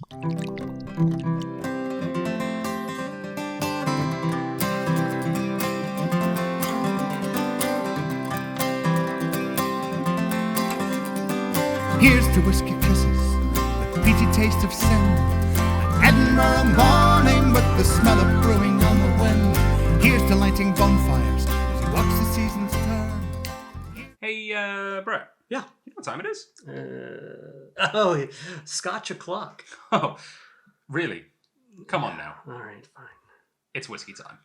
Here's to whiskey kisses, the peaty taste of sin. Edinburgh morning with the smell of brewing on the wind. Here's to lighting bonfires as you watch the seasons turn. Hey, Brett. Yeah. You know what time it is? Scotch o'clock. Oh, really? Come on now. All right, fine. It's whiskey time.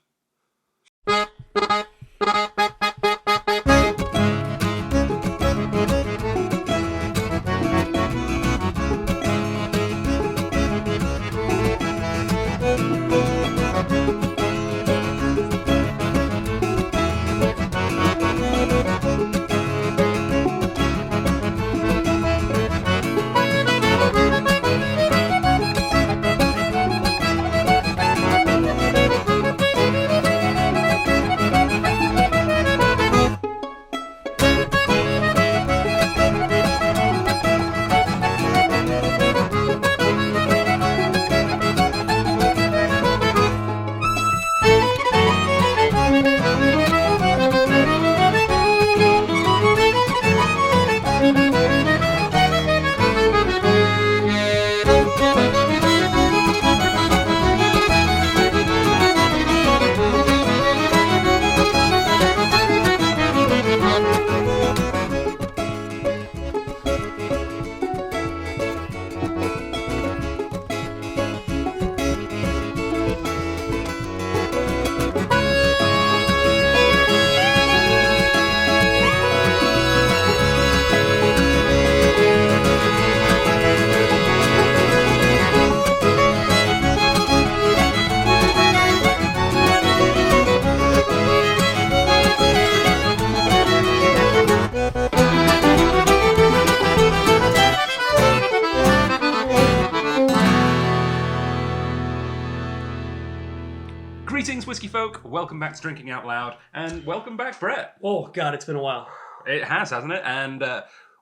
Greetings, whiskey folk. Welcome back to Drinking Out Loud, and welcome back, Brett. Oh, God, it's been a while. It has, hasn't it? And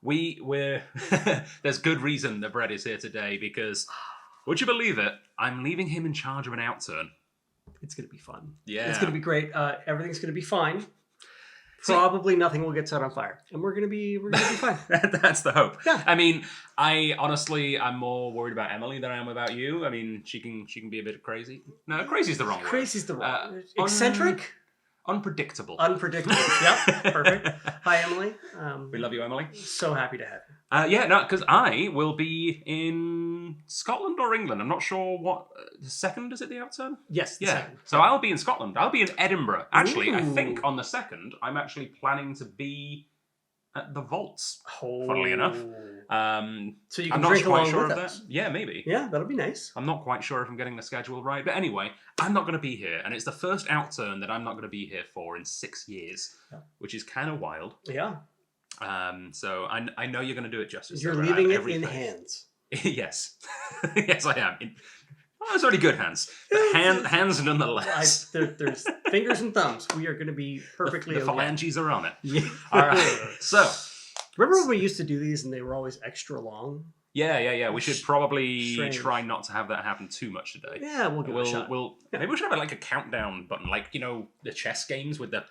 we're there's good reason that Brett is here today, because, would you believe it, I'm leaving him in charge of an outturn. It's going to be fun. Yeah. It's going to be great. Everything's going to be fine. Probably nothing will get set on fire. And we're going to be fine. That's the hope. Yeah. I mean, I'm more worried about Emily than I am about you. I mean, she can be a bit crazy. No, crazy's the wrong word. Crazy's the wrong. Eccentric? Unpredictable. Unpredictable. Yep. Perfect. Hi, Emily. We love you, Emily. So happy to have you. Yeah, no, because I will be in Scotland or England. I'm not sure what. The second, is it the outturn? Yes, the yeah. second. So I'll be in Scotland. I'll be in Edinburgh. Actually, I Ooh. think on the second, I'm actually planning to be at the Vaults, Oh. funnily enough. So you I'm can not drink quite along sure with of us. that. Yeah, maybe. Yeah, that'll be nice. I'm not quite sure if I'm getting the schedule right. But anyway, I'm not going to be here. And it's the first outturn that I'm not going to be here for in 6 years, which is kind of wild. Yeah. So I know you're going to do it justice. You're so I leaving have it in every faith. hands. Yes. Yes, I am. It's already good hands. But hands nonetheless. There's fingers and thumbs. We are going to be perfectly The okay. phalanges are on it. Yeah. All right. So. Remember when we used to do these and they were always extra long? Yeah. We should probably Strange. try not to have that happen too much today. Yeah, we'll give it a shot. Maybe we should have like a countdown button, like, you know, the chess games with the...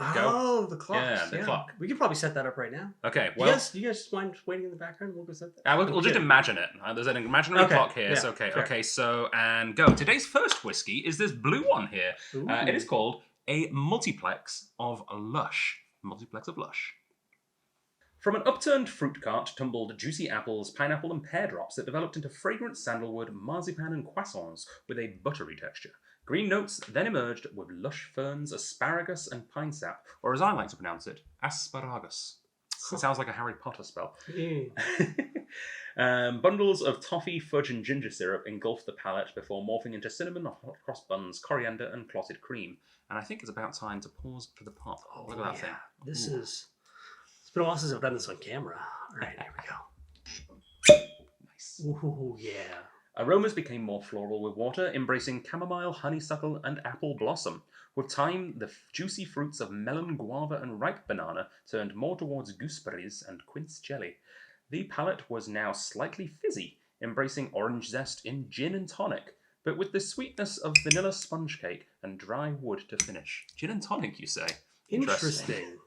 Oh, the clock. Yeah, the clock. We could probably set that up right now. Okay, well... You guys just mind waiting in the background? We'll go set that. We'll just imagine it. There's an imaginary clock here. Yeah, So, okay. fair. Okay, so, and go. Today's first whiskey is this blue one here. It is called a multiplex of Lush. Multiplex of Lush. From an upturned fruit cart tumbled juicy apples, pineapple and pear drops that developed into fragrant sandalwood, marzipan and croissants with a buttery texture. Green notes then emerged with lush ferns, asparagus and pine sap, or as I like to pronounce it, asparagus. It sounds like a Harry Potter spell. Bundles of toffee, fudge and ginger syrup engulfed the palate before morphing into cinnamon, hot cross buns, coriander and clotted cream. And I think it's about time to pause for the pop. Look at that thing. This is... It's been a while since I've done this on camera. All right, here we go. Nice. Ooh, yeah. Aromas became more floral with water, embracing chamomile, honeysuckle, and apple blossom. With time, the juicy fruits of melon, guava, and ripe banana turned more towards gooseberries and quince jelly. The palate was now slightly fizzy, embracing orange zest in gin and tonic, but with the sweetness of vanilla sponge cake and dry wood to finish. Gin and tonic, you say? Interesting.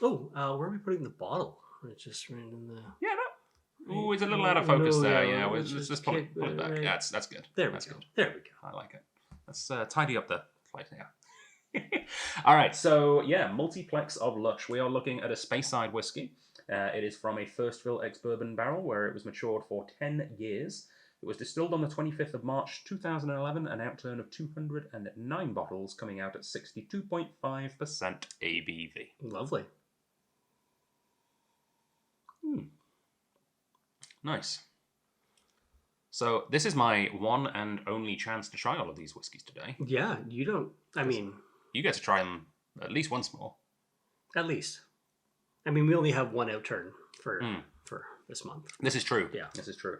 Oh, where are we putting the bottle? It's just right in the... Yeah, no. Ooh, it's a little out of focus there. Yeah, let's let's just pull it back. right. Yeah, that's good. There That's we go. good. There we go. I like it. Let's tidy up the place. Yeah. All right, so yeah, multiplex of Lush. We are looking at a Speyside whiskey. It is from a first fill ex-bourbon barrel where it was matured for 10 years. It was distilled on the 25th of March 2011, an outturn of 209 bottles, coming out at 62.5% ABV. Lovely. Nice. So this is my one and only chance to try all of these whiskies today. Yeah, you don't... I mean... You get to try them at least once more. At least. I mean, we only have one outturn for this month. This is true. Yeah. This is true.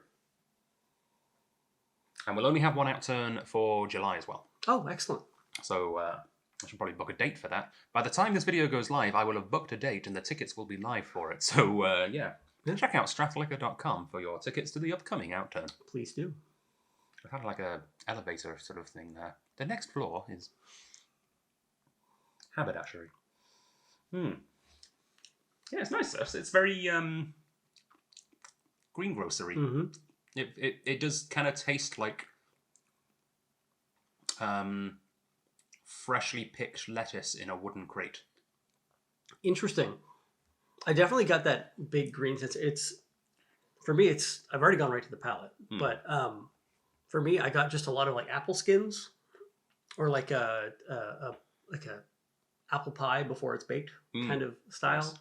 And we'll only have one outturn for July as well. Oh, excellent. So I should probably book a date for that. By the time this video goes live, I will have booked a date and the tickets will be live for it. So yeah. Check out strathliquor.com for your tickets to the upcoming outturn. Please do. It's kind of like a elevator sort of thing there. The next floor is haberdashery. Yeah, it's nice. It's very greengrocery. Mm-hmm. It does kind of taste like freshly picked lettuce in a wooden crate. Interesting. I definitely got that big green sense. For me, I've already gone right to the palate, but for me, I got just a lot of like apple skins, or like a apple pie before it's baked kind of style. Nice.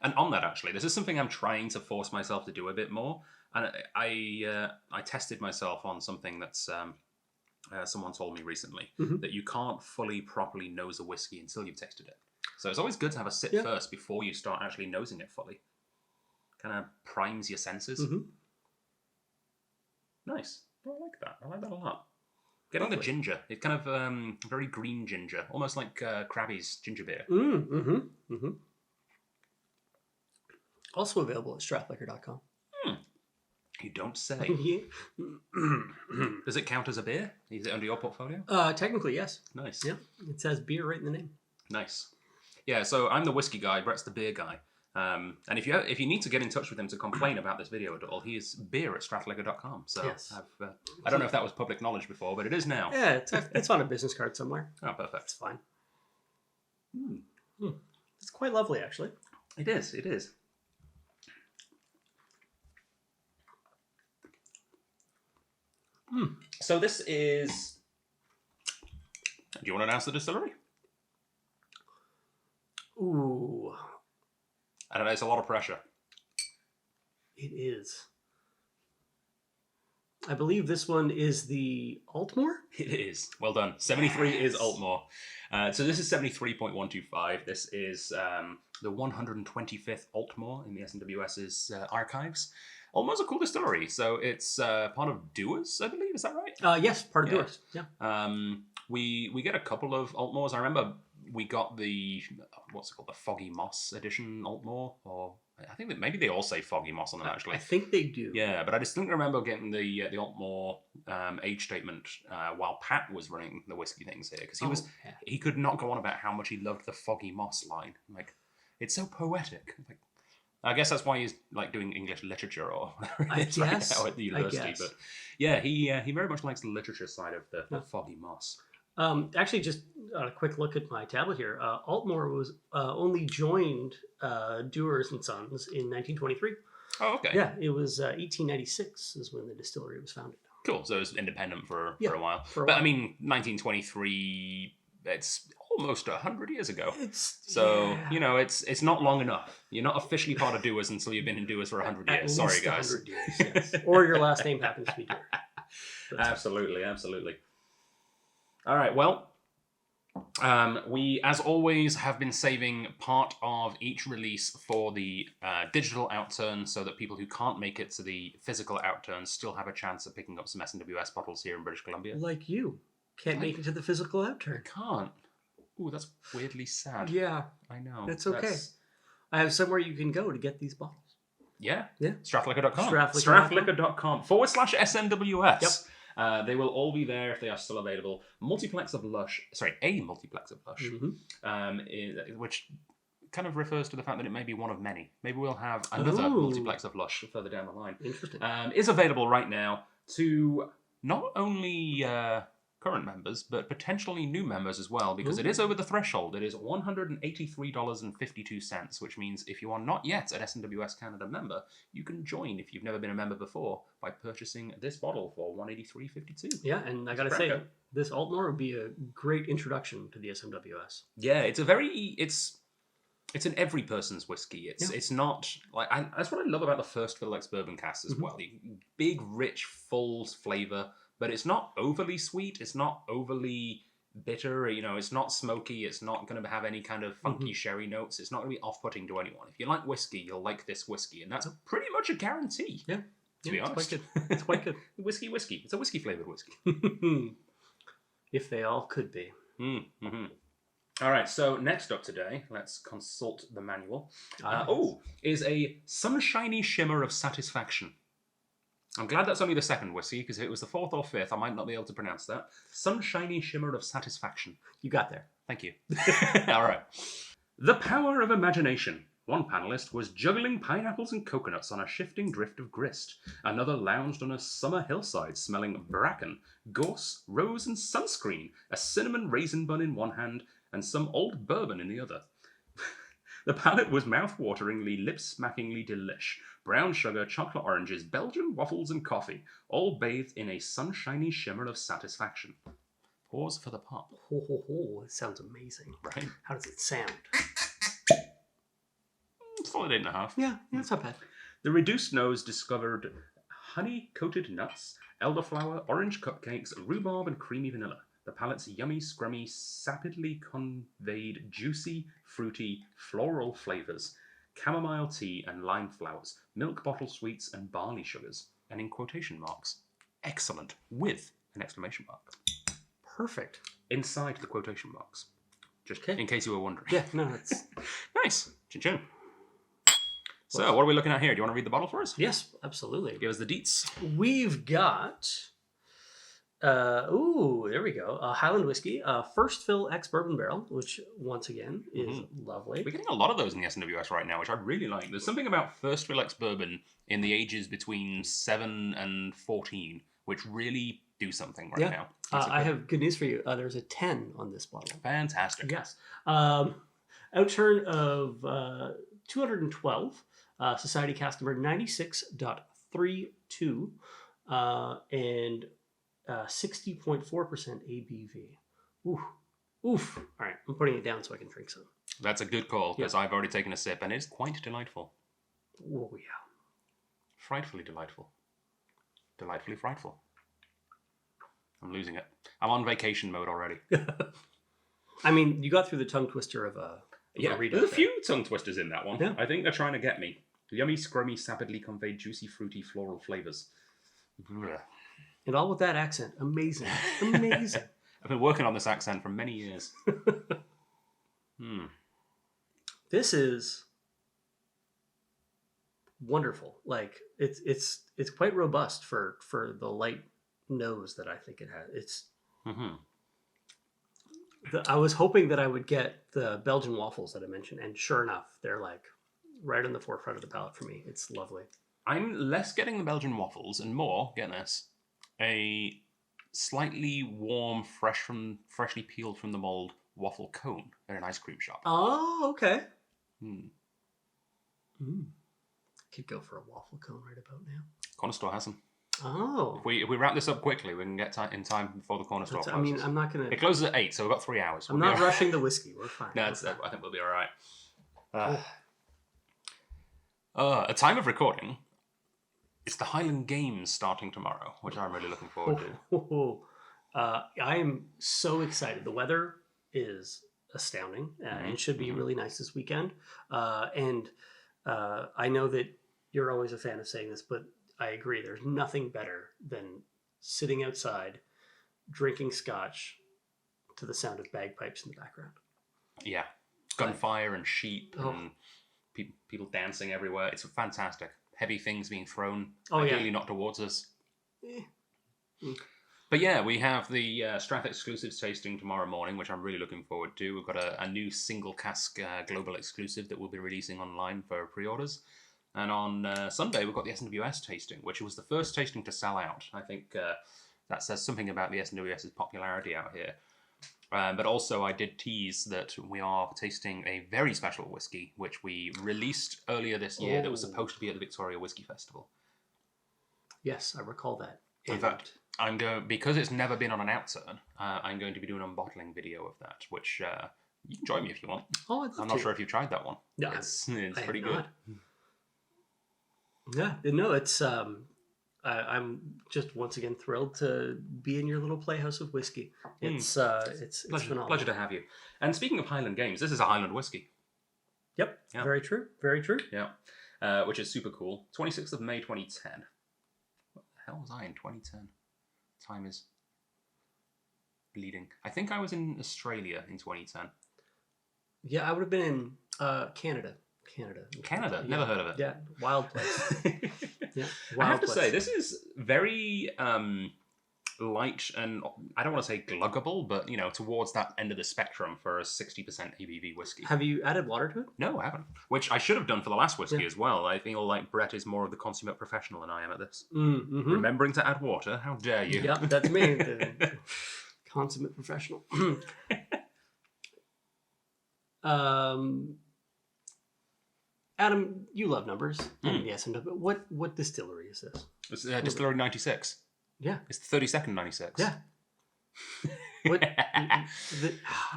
And on that, actually, this is something I'm trying to force myself to do a bit more. And I tested myself on something that's someone told me recently, that you can't fully properly nose a whiskey until you've tasted it. So it's always good to have a sip first before you start actually nosing it fully. Kind of primes your senses. Nice. I like that. I like that a lot. Getting the ginger. It's kind of very green ginger, almost like Krabby's ginger beer. Also available at strathliquor.com. You don't say. Does it count as a beer? Is it under your portfolio? Technically, yes. Nice. Yeah, it says beer right in the name. Nice. Yeah, so I'm the whiskey guy, Brett's the beer guy. And if you need to get in touch with him to complain about this video at all, he is beer@strathliquor.com. So yes. I don't know if that was public knowledge before, but it is now. Yeah, it's on a business card somewhere. Oh, perfect. It's fine. It's quite lovely, actually. It is. It is. So this is... Do you want to announce the distillery? Ooh. I don't know, it's a lot of pressure. It is. I believe this one is the Altmore? It is. Well done. 73 is Altmore. So this is 73.125. This is the 125th Altmore in the SMWS's archives. Altmore's a cool distillery. So it's part of Dewar's, I believe. Is that right? Yes, part of Dewar's. Yeah. We get a couple of Altmores. I remember we got the, what's it called, the Foggy Moss edition Altmore, or I think that maybe they all say Foggy Moss on them, actually. I think they do. Yeah, but I distinctly remember getting the Altmore age statement while Pat was running the whiskey things here, because he could not go on about how much he loved the Foggy Moss line. Like, it's so poetic. Like, I guess that's why he's like doing English literature or whatever it is right now at the university. But yeah, he very much likes the literature side of the Foggy Moss. Actually, just a quick look at my tablet here. Altmore was only joined Dewar's and Sons in 1923. Oh, okay. Yeah, it was 1896 is when the distillery was founded. Cool. So it was independent for a while. But I mean, 1923. It's almost 100 years ago. You know, it's not long enough. You're not officially part of Dewar's until you've been in Dewar's for 100 years. Sorry, guys. 100 years, yes. Or your last name happens to be Dewar. Absolutely, absolutely. All right, well, we, as always, have been saving part of each release for the digital outturn so that people who can't make it to the physical outturn still have a chance at picking up some SMWS bottles here in British Columbia. Like you. Can't make it to the physical outturn. Can't. Ooh, that's weirdly sad. Yeah. I know. That's okay. I have somewhere you can go to get these bottles. Yeah. Yeah. Strathliquor.com. Strathliquor.com. Strathliquor.com/SMWS. They will all be there if they are still available. Multiplex of Lush. Sorry, a multiplex of Lush. Which kind of refers to the fact that it may be one of many. Maybe we'll have another multiplex of Lush further down the line. Interesting. Is available right now to not only current members, but potentially new members as well, because it is over the threshold. It is $183.52, which means if you are not yet an SMWS Canada member, you can join if you've never been a member before by purchasing this bottle for $183.52. Yeah, and I gotta say, this Altnor would be a great introduction to the SMWS. Yeah, it's an every person's whiskey. It's not like that's what I love about the first Fiddle X Bourbon Cask as well. Big, rich, full flavor, but it's not overly sweet. It's not overly bitter. It's not smoky. It's not going to have any kind of funky sherry notes. It's not going to be off-putting to anyone. If you like whiskey, you'll like this whiskey, and that's pretty much a guarantee. Yeah, to be honest, it's quite good. Whiskey. It's a whiskey flavored whiskey. If they all could be. All right, so next up today, let's consult the manual. Is a Sunshiny Shimmer of Satisfaction. I'm glad that's only the second whiskey, because if it was the fourth or fifth, I might not be able to pronounce that. Sunshiny Shimmer of Satisfaction. You got there. Thank you. All right. The power of imagination. One panelist was juggling pineapples and coconuts on a shifting drift of grist. Another lounged on a summer hillside smelling bracken, gorse, rose, and sunscreen, a cinnamon raisin bun in one hand, and some old bourbon in the other. The palate was mouth-wateringly, lip-smackingly delish. Brown sugar, chocolate oranges, Belgian waffles, and coffee, all bathed in a sunshiny shimmer of satisfaction. Pause for the pop. It sounds amazing. Right? How does it sound? Solid 8.5. Yeah, it's not bad. The reduced nose discovered honey-coated nuts, elderflower, orange cupcakes, rhubarb, and creamy vanilla. The palate's yummy, scrummy, sapidly conveyed juicy, fruity, floral flavors, chamomile tea and lime flowers, milk bottle sweets, and barley sugars. And in quotation marks, excellent, with an exclamation mark. Perfect. Inside the quotation marks. Just in case you were wondering. Yeah, no, it's... Nice. Chin-chin. So, what are we looking at here? Do you want to read the bottle for us? Yes, absolutely. Give us the deets. We've got... there we go. Highland Whiskey, first fill X Bourbon Barrel, which once again is lovely. We're getting a lot of those in the SMWS right now, which I really like. There's something about first fill X Bourbon in the ages between 7 and 14, which really do something right now. I have good news for you. There's a 10 on this bottle. Fantastic. Yes. Outturn of 212, Society Cask number 96.32, and 60.4% ABV. Oof. All right, I'm putting it down so I can drink some. That's a good call, because I've already taken a sip, and it's quite delightful. Oh, yeah. Frightfully delightful. Delightfully frightful. I'm losing it. I'm on vacation mode already. I mean, you got through the tongue twister of there's a few tongue twisters in that one. Yeah. I think they're trying to get me. Yummy, scrummy, sapidly conveyed, juicy, fruity, floral flavors. And all with that accent. Amazing. Amazing. I've been working on this accent for many years. This is wonderful. Like it's quite robust for the light nose that I think it has. It's I was hoping that I would get the Belgian waffles that I mentioned, and sure enough, they're like right on the forefront of the palate for me. It's lovely. I'm less getting the Belgian waffles and more, get this, a slightly warm, freshly peeled from the mold waffle cone at an ice cream shop. Oh, okay. Could go for a waffle cone right about now. Corner store has them. Oh. If we wrap this up quickly, we can get in time before the corner store closes. I mean, I'm not going to... It closes at 8, so we've got 3 hours. I'm not rushing the whiskey. We're fine. No, I think we'll be all right. At time of recording, it's the Highland Games starting tomorrow, which I'm really looking forward to. I am so excited. The weather is astounding and should be really nice this weekend. And I know that you're always a fan of saying this, but I agree. There's nothing better than sitting outside, drinking scotch to the sound of bagpipes in the background. Yeah. Gunfire and sheep and people dancing everywhere. It's fantastic. heavy things being thrown, Oh, ideally yeah. not towards us. Mm. But yeah, we have the Strath Exclusives tasting tomorrow morning, which I'm really looking forward to. We've got a new single cask global exclusive that we'll be releasing online for pre-orders. And on Sunday, we've got the SMWS tasting, which was the first tasting to sell out. I think that says something about the SMWS's popularity out here. But also, I did tease that we are tasting a very special whiskey, which we released earlier this year that was supposed to be at the Victoria Whiskey Festival. Yes, I recall that. In fact, because it's never been on an Outturn, I'm going to be doing an unbottling video of that, which you can join me if you want. Oh, I'd love I'm not to. sure if you've tried that one. No, it's I pretty have good. not. Yeah, no, it's I'm just once again thrilled to be in your little playhouse of whiskey. It's phenomenal. Pleasure to have you. And speaking of Highland Games, this is a Highland whiskey. Yep, Yeah. very true, very true. Yeah, which is super cool. 26th of May 2010. What the hell was I in 2010? Time is bleeding. I think I was in Australia in 2010. Yeah, I would have been in Canada. Canada? Yeah. Never heard of it. Yeah, wild place. Yeah, I wild have to place. say, this is very light and, I don't want to say gluggable, but, towards that end of the spectrum for a 60% ABV whiskey. Have you added water to it? No, I haven't. Which I should have done for the last whiskey Yeah. as well. I feel like Brett is more of the consummate professional than I am at this. Mm-hmm. Remembering to add water? How dare you? Yep, that's me. The consummate professional. Adam, you love numbers. Yes, and what distillery is this? It's Distillery 96. Yeah. It's the 32nd 96. Yeah. What?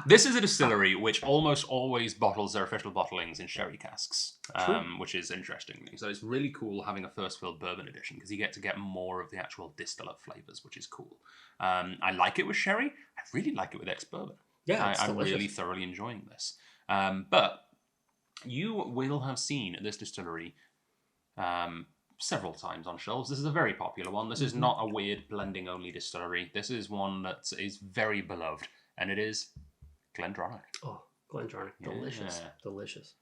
This is a distillery which almost always bottles their official bottlings in sherry casks, which is interesting. So it's really cool having a first fill bourbon edition because you get to get more of the actual distillate flavors, which is cool. I like it with sherry. I really like it with ex-bourbon. Yeah, it's I'm delicious. really thoroughly enjoying this. But you will have seen this distillery several times on shelves. This is a very popular one. This is not a weird blending-only distillery. This is one that is very beloved, and it is GlenDronach. Oh, GlenDronach, delicious, Yeah. delicious.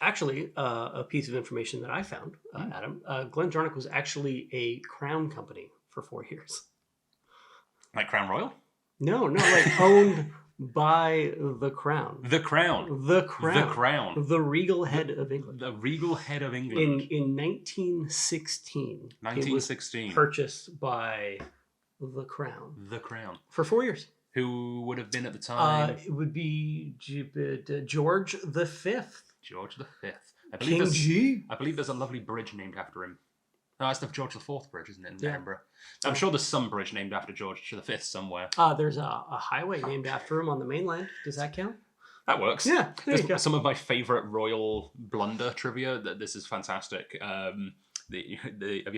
Actually, a piece of information that I found, Adam, GlenDronach was actually a crown company for 4 years. Like Crown Royal? No, like owned by the crown. The Crown. The crown. The Crown. The regal head of England. The regal head of England. In 1916. 1916. It was purchased by the crown. The Crown. For 4 years. Who would have been at the time? It would be George the Fifth. George the Fifth. King G. I believe there's a lovely bridge named after him. No, that's the George IV bridge, isn't it, in Yeah. Edinburgh? I'm sure there's some bridge named after George V somewhere. There's a highway named after him on the mainland. Does that count? That works. Yeah, there you go. Some of my favourite royal blunder trivia. This is fantastic. Have you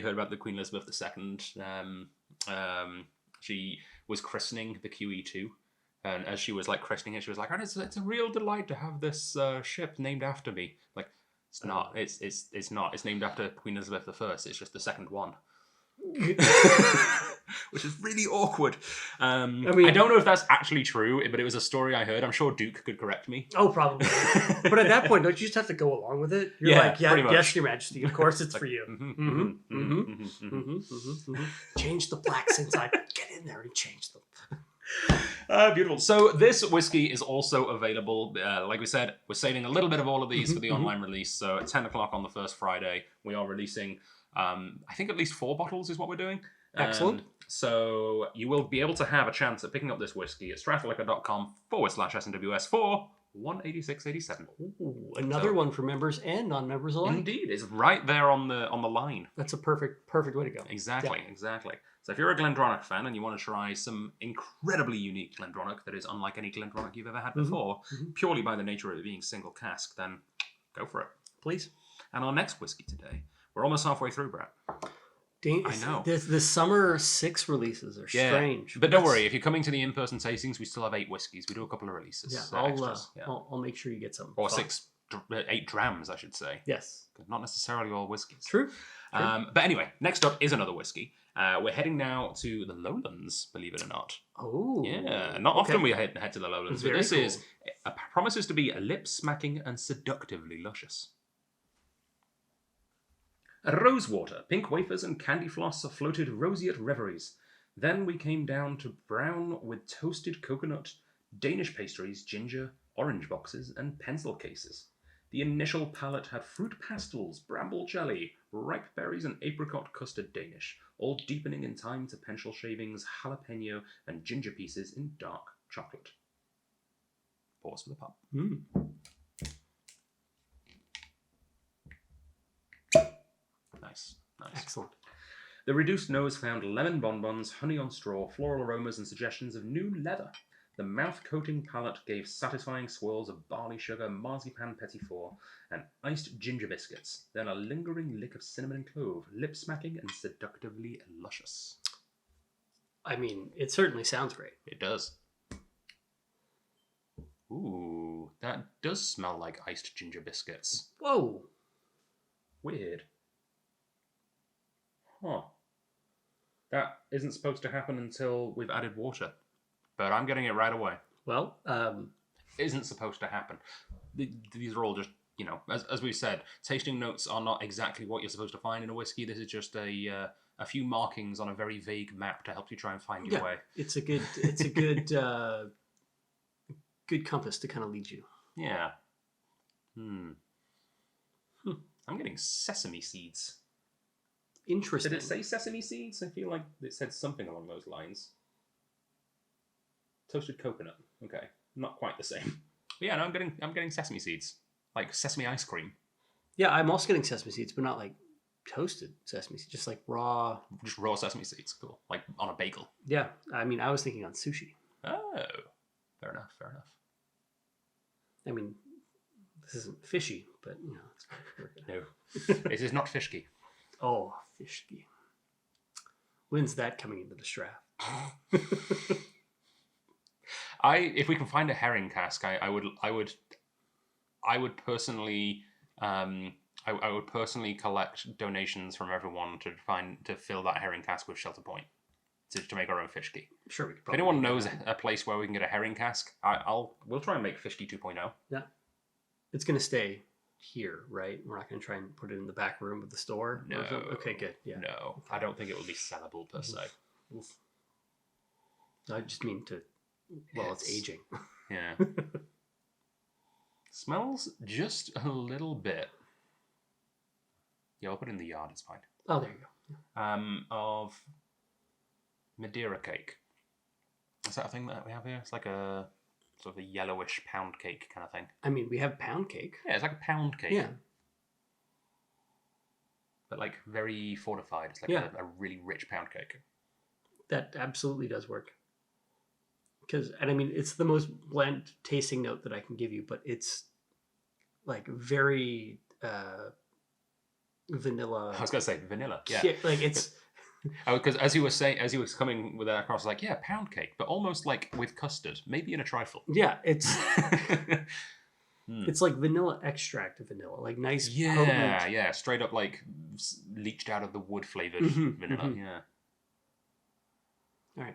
heard about the Queen Elizabeth II? She was christening the QE2. And as she was christening it, she was like, "Oh, it's a real delight to have this ship named after me." Like, it's not. It's not. It's named after Queen Elizabeth I. It's just the second one. Which is really awkward. I don't know if that's actually true, but it was a story I heard. I'm sure Duke could correct me. Oh, probably. But at that point, don't you just have to go along with it? You're pretty much. Yes, Your Majesty. Of course, it's for you. Change the blacks inside. Get in there and change them. Beautiful. So this whiskey is also available. Like we said, we're saving a little bit of all of these for the online release. So at 10 o'clock on the first Friday, we are releasing, I think at least 4 bottles is what we're doing. Excellent. So you will be able to have a chance at picking up this whiskey at strathliquor.com/SMWS for $186.87. Ooh, another one for members and non-members alike. Indeed, it's right there on the line. That's a perfect way to go. Exactly. So if you're a GlenDronach fan and you want to try some incredibly unique GlenDronach that is unlike any GlenDronach you've ever had before, purely by the nature of it being single cask, then go for it. Please. And our next whiskey today, we're almost halfway through, Brett. I know. The summer 6 releases are strange. But don't worry, if you're coming to the in-person tastings, we still have 8 whiskies. We do a couple of releases. Yeah, I'll make sure you get some. Or 8 drams, I should say. Yes. Not necessarily all whiskies. True. But anyway, next up is another whiskey. We're heading now to the Lowlands, believe it or not. Oh. Yeah, not often we head to the Lowlands, but this Very cool. promises to be lip-smacking and seductively luscious. Rosewater, pink wafers, and candy floss floated roseate reveries. Then we came down to brown with toasted coconut, Danish pastries, ginger, orange boxes, and pencil cases. The initial palette had fruit pastels, bramble jelly, ripe berries, and apricot custard Danish, all deepening in time to pencil shavings, jalapeno, and ginger pieces in dark chocolate. Pause for the pub. Nice. Excellent. The reduced nose found lemon bonbons, honey on straw, floral aromas, and suggestions of new leather. The mouth-coating palate gave satisfying swirls of barley sugar, marzipan petit four, and iced ginger biscuits. Then a lingering lick of cinnamon and clove, lip-smacking and seductively luscious. I mean, it certainly sounds great. It does. Ooh, that does smell like iced ginger biscuits. Whoa. Weird. Huh. That isn't supposed to happen until we've added water. But I'm getting it right away. Well, Isn't supposed to happen. These are all just, as we've said, tasting notes are not exactly what you're supposed to find in a whiskey. This is just a few markings on a very vague map to help you try and find your way. It's a good good compass to kind of lead you. Yeah. I'm getting sesame seeds. Interesting. Did it say sesame seeds? I feel like it said something along those lines. Toasted coconut. Okay, not quite the same. But yeah, no, I'm getting sesame seeds, like sesame ice cream. Yeah, I'm also getting sesame seeds, but not like toasted sesame seeds, just like raw. Just raw sesame seeds, cool. Like on a bagel. Yeah, I mean, I was thinking on sushi. Oh, fair enough. I mean, this isn't fishy, but it's No, this is not fishky. Oh, fishky. When's that coming into the Strath? If we can find a herring cask, I would personally I would personally collect donations from everyone to fill that herring cask with Shelter Point to make our own fishki. Sure, we could. If anyone knows a place where we can get a herring cask, we'll try and make fishki 2.0. Yeah, it's gonna stay here, right? We're not gonna try and put it in the back room of the store. No. Okay, good. Yeah. No, I don't think it would be sellable per se. Oof. I just mean to. Well, it's aging. Yeah. Smells just a little bit. Yeah, I'll put it in the yard, it's fine. Oh, there you go. Of Madeira cake. Is that a thing that we have here? It's like a sort of a yellowish pound cake kind of thing. I mean, we have pound cake. Yeah, it's like a pound cake. Yeah. But like very fortified. It's like a really rich pound cake. That absolutely does work. And I mean, it's the most bland tasting note that I can give you, but it's like very vanilla. I was going to say vanilla. Yeah. Like it's. Because as he was coming with that across, like, yeah, pound cake, but almost like with custard, maybe in a trifle. Yeah, it's. It's like vanilla extract of vanilla, like nice. Yeah, yeah, straight up like leached out of the wood flavored vanilla. Mm-hmm. Yeah. All right.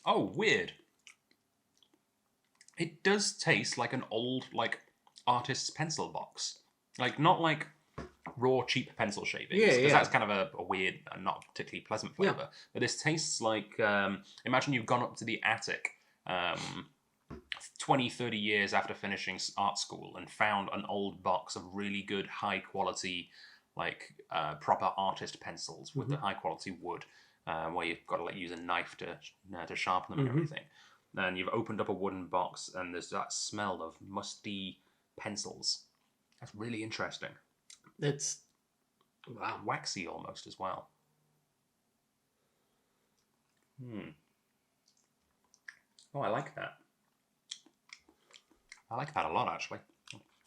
Oh, weird. It does taste like an old, like, artist's pencil box. Like, not like raw, cheap pencil shavings. Yeah, because that's kind of a weird and not particularly pleasant flavour. Yeah. But this tastes like, imagine you've gone up to the attic 20, 30 years after finishing art school and found an old box of really good, high-quality, like, proper artist pencils with the high-quality wood. Where you've got to use a knife to sharpen them and everything. And you've opened up a wooden box and there's that smell of musty pencils. That's really interesting. It's wow, waxy almost as well. Oh, I like that. I like that a lot, actually.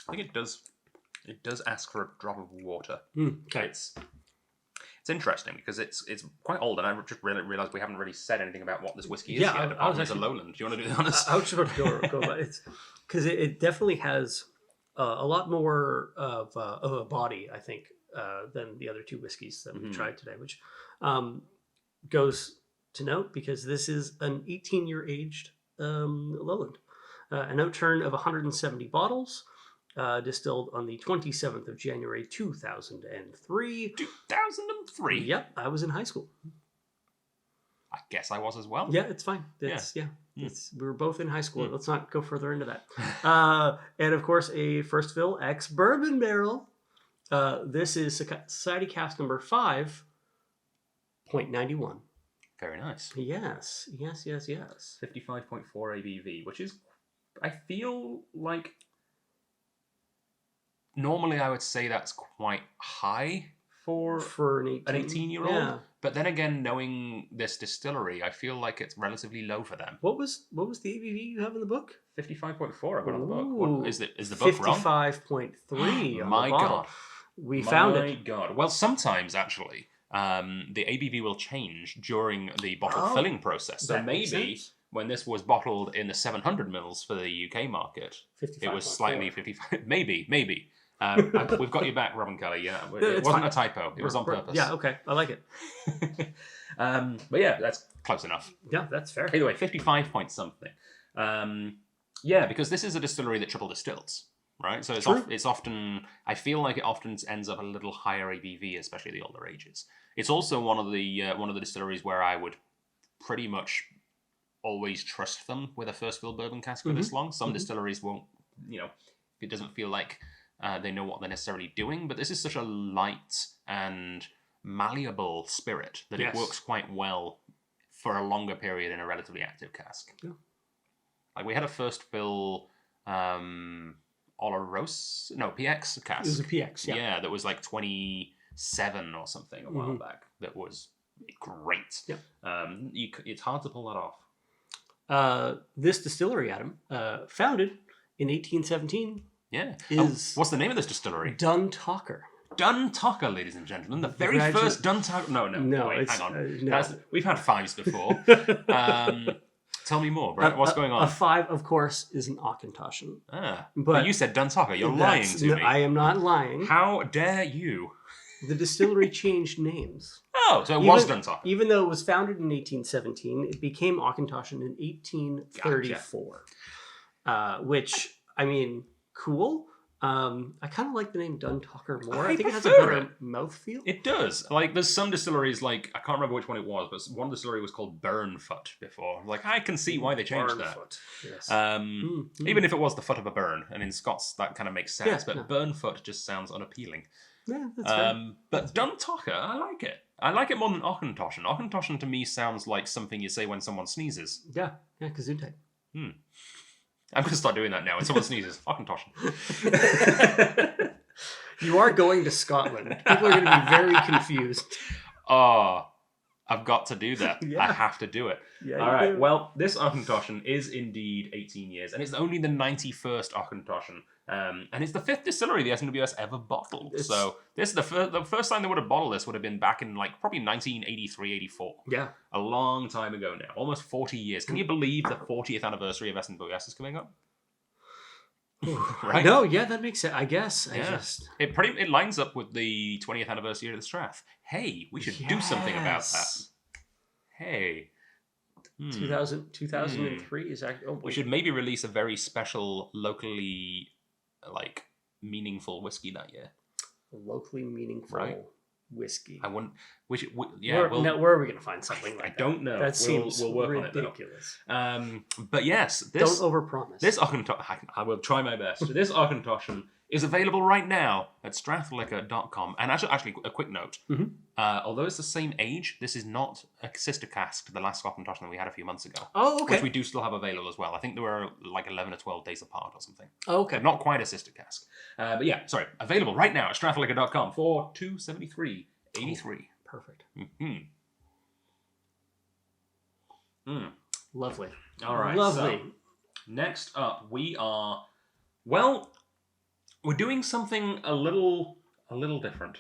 I think it does ask for a drop of water. Okay. It's interesting because it's quite old, and I just really realised we haven't really said anything about what this whiskey is yet. I was actually, a Lowland. Do you want to do that on this? I was just about to go about it because it definitely has a lot more of a body, I think, than the other two whiskeys that we've tried today, which goes to note because this is an 18-year aged Lowland. An Outturn of 170 bottles, distilled on the 27th of January 2003. 2003? Yep, I was in high school. I guess I was as well. Yeah, it's fine. It's, Yeah. We were both in high school. Let's not go further into that. And of course, a first fill ex bourbon barrel. This is Society Cask number 5.91. Very nice. Yes. 55.4 ABV, which is, I feel like, normally I would say that's quite high for an 18-year-old. Yeah. But then again, knowing this distillery, I feel like it's relatively low for them. What was the ABV you have in the book? 55.4 I've got on the book. What, is the book wrong? 55.3 on My the bottle. God. We found it. My God. Well, sometimes, actually, the ABV will change during the bottle filling process. So that makes maybe sense. when this was bottled in the 700 mils for the UK market, it was slightly 55. Maybe. We've got you back, Robin Kelly. Yeah, it wasn't a typo. It was on purpose. Yeah, okay. I like it. But yeah, that's close enough. Yeah, that's fair. Either way, 55 point something. Yeah, because this is a distillery that triple distills, right? So it's often, I feel like it often ends up a little higher ABV, especially the older ages. It's also one of the distilleries where I would pretty much always trust them with a first fill bourbon cask for this long. Some distilleries won't, it doesn't feel like they know what they're necessarily doing, but this is such a light and malleable spirit that it works quite well for a longer period in a relatively active cask. Yeah. Like we had a first fill Oloroso, PX cask. It was a PX, yeah. Yeah, that was like 27 or something a while back. That was great. Yeah. It's hard to pull that off. This distillery, Adam, founded in 1817. Yeah. Is what's the name of this distillery? Dunntocher. Dunntocher, ladies and gentlemen. The very first Dunntocher. No, wait, hang on. No. We've had fives before. Tell me more, Brett. What's going on? A 5, of course, is an Auchentoshan. But you said Dunntocher. You're lying to me. I am not lying. How dare you? The distillery changed names. Oh, so it was Dunntocher. Even though it was founded in 1817, it became Auchentoshan in 1834. Gotcha. Which, I mean, cool. I kind of like the name Dunntocher more. I think it has a prefer better mouthfeel. It does. Like, there's some distilleries, like, I can't remember which one it was, but one distillery was called Burnfoot before. Like, I can see why they changed that. Yes. Even if it was the foot of a burn, and in Scots that kind of makes sense, Yeah, but Burnfoot just sounds unappealing. Yeah, that's fair. But Dunntocher, I like it. I like it more than Auchentoshan. Auchentoshan to me sounds like something you say when someone sneezes. Yeah, Gesundheit. I'm going to start doing that now. When someone sneezes, Auchentoshan. You are going to Scotland. People are going to be very confused. Oh, I've got to do that. Yeah. I have to do it. Yeah, All right. do. Well, this Auchentoshan is indeed 18 years, and it's only the 91st Auchentoshan. And it's the 5th distillery the SMWS ever bottled. So this is the first time they would have bottled this would have been back in like probably 1983, 84. Yeah. A long time ago now. Almost 40 years. Can you believe the 40th anniversary of SMWS is coming up? Right? No, yeah, that makes sense. I guess. Yeah. It lines up with the 20th anniversary of the Strath. Hey, we should do something about that. Hey. 2003 is actually... We should maybe release a very special, locally, meaningful whiskey that year. Locally meaningful whiskey. I wouldn't... where are we going to find something like that? I don't know. That seems we'll work ridiculous. on it, though. But yes, Don't overpromise. This Auchentoshan... I will try my best. This Auchentoshan is available right now at strathliquor.com. And actually, a quick note. Although it's the same age, this is not a sister cask to the last Auchentoshan that we had a few months ago. Oh, okay. Which we do still have available as well. I think they were like 11 or 12 days apart or something. Oh, okay. Not quite a sister cask. But yeah, sorry. Available right now at strathliquor.com for $273.83. Perfect. Lovely. All right. Lovely. So, next up, we're doing something a little different.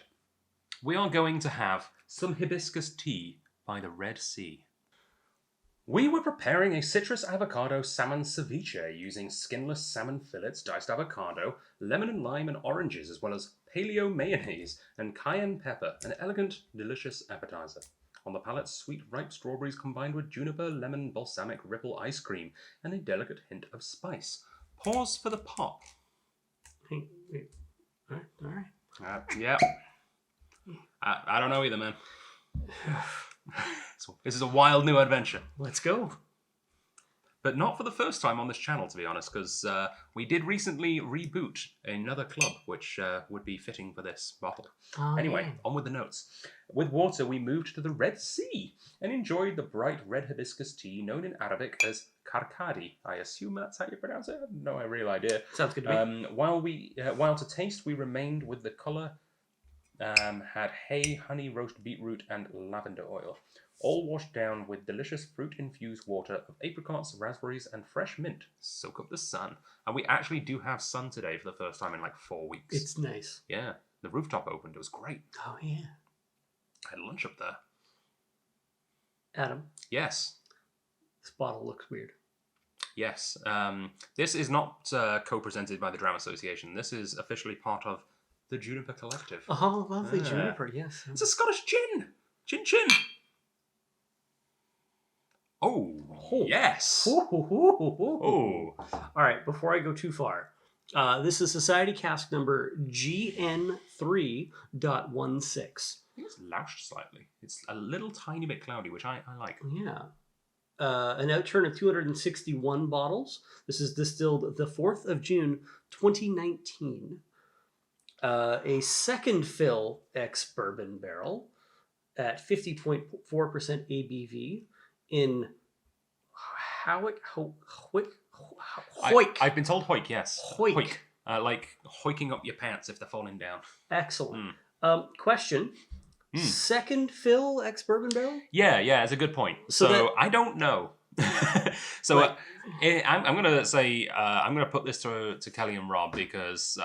We are going to have some hibiscus tea by the Red Sea. We were preparing a citrus avocado salmon ceviche using skinless salmon fillets, diced avocado, lemon and lime and oranges, as well as paleo mayonnaise and cayenne pepper, an elegant, delicious appetizer. On the palate, sweet ripe strawberries combined with juniper, lemon, balsamic, ripple ice cream, and a delicate hint of spice. Pause for the pop. Hey, wait. All right. Yeah. I don't know either, man. So, this is a wild new adventure. Let's go. But not for the first time on this channel, to be honest, because we did recently reboot another club, which would be fitting for this bottle. Anyway, on with the notes. With water, we moved to the Red Sea and enjoyed the bright red hibiscus tea known in Arabic as karkadi. I assume that's how you pronounce it. I have no real idea. Sounds good to me. While to taste, we remained with the colour, had hay, honey, roast beetroot, and lavender oil. All washed down with delicious fruit-infused water of apricots, raspberries, and fresh mint. Soak up the sun. And we actually do have sun today for the first time in like 4 weeks. It's nice. Yeah. The rooftop opened. It was great. Oh, yeah. I had lunch up there. Adam. Yes. This bottle looks weird. Yes. This is not co-presented by the Dram Association. This is officially part of the Juniper Collective. Oh, lovely juniper, yes. It's a Scottish gin. Chin chin. Oh, yes. All right, before I go too far, this is Society Cask number GN3.16. I think it's loushed slightly. It's a little tiny bit cloudy, which I like. Yeah. An outturn of 261 bottles. This is distilled the 4th of June, 2019. A second fill ex-bourbon barrel at 50.4% ABV in Howick. I've been told hoik, yes. Hoik. Like hoiking up your pants if they're falling down. Excellent. Question. Second fill ex-bourbon barrel? Yeah, it's a good point. So I don't know. So right. I'm going to say, I'm going to put this to Kelly and Rob because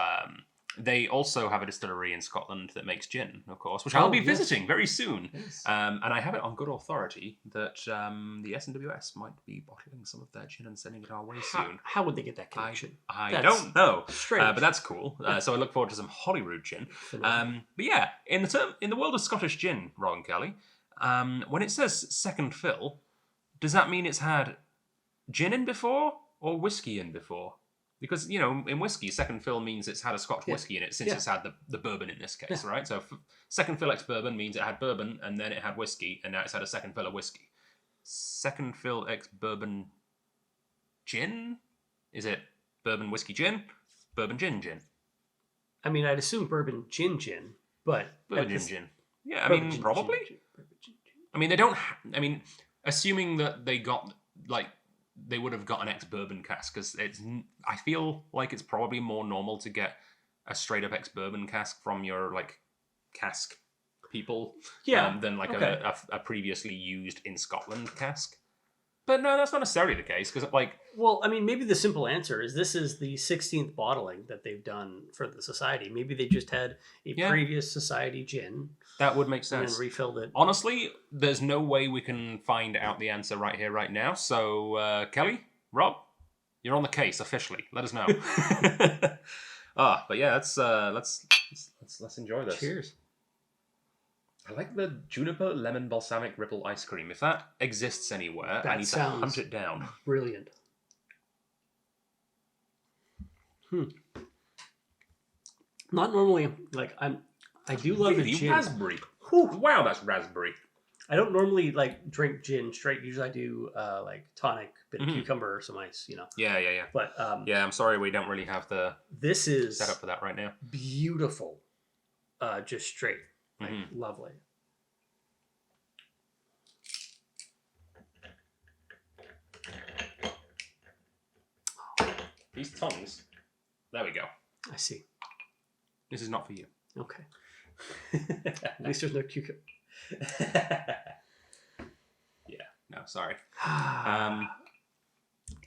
they also have a distillery in Scotland that makes gin, of course, which I'll be visiting very soon. Yes. And I have it on good authority that the SMWS might be bottling some of their gin and sending it our way soon. How would they get that connection? I don't know. Strange. But that's cool. So I look forward to some Holyrood gin. But yeah, in the world of Scottish gin, Rob and Kelly, when it says second fill, does that mean it's had gin in before or whiskey in before? Because, you know, in whiskey, second fill means it's had a Scotch whiskey in it since it's had the bourbon in this case, right? So second fill ex-bourbon means it had bourbon and then it had whiskey and now it's had a second fill of whiskey. Second fill ex-bourbon gin? Is it bourbon whiskey gin? Bourbon gin gin? I mean, I'd assume bourbon gin, but... Bourbon gin. Yeah, I mean, probably. I mean, they don't... assuming that they got, like... They would have got an ex-bourbon cask because I feel like it's probably more normal to get a straight-up ex-bourbon cask from your like cask people than like a previously used in Scotland cask. But no, that's not necessarily the case because like... Well, I mean, maybe the simple answer is this is the 16th bottling that they've done for the Society. Maybe they just had a previous Society gin. That would make sense. And refilled it. Honestly, there's no way we can find out the answer right here, right now. So, Kelly, Rob, you're on the case officially. Let us know. But yeah, let's enjoy this. Cheers. I like the juniper lemon balsamic ripple ice cream. If that exists anywhere, I need to hunt it down. Brilliant. Not normally like I do love the gin. Raspberry. Whew. Wow, that's raspberry. I don't normally like drink gin straight. Usually I do like tonic, bit of cucumber or some ice, you know. Yeah. But I'm sorry we don't really have the this is setup for that right now. Beautiful. Just straight. Like, lovely. These tongues. There we go. I see. This is not for you. Okay. At least there's no cucumber. Yeah. No, sorry.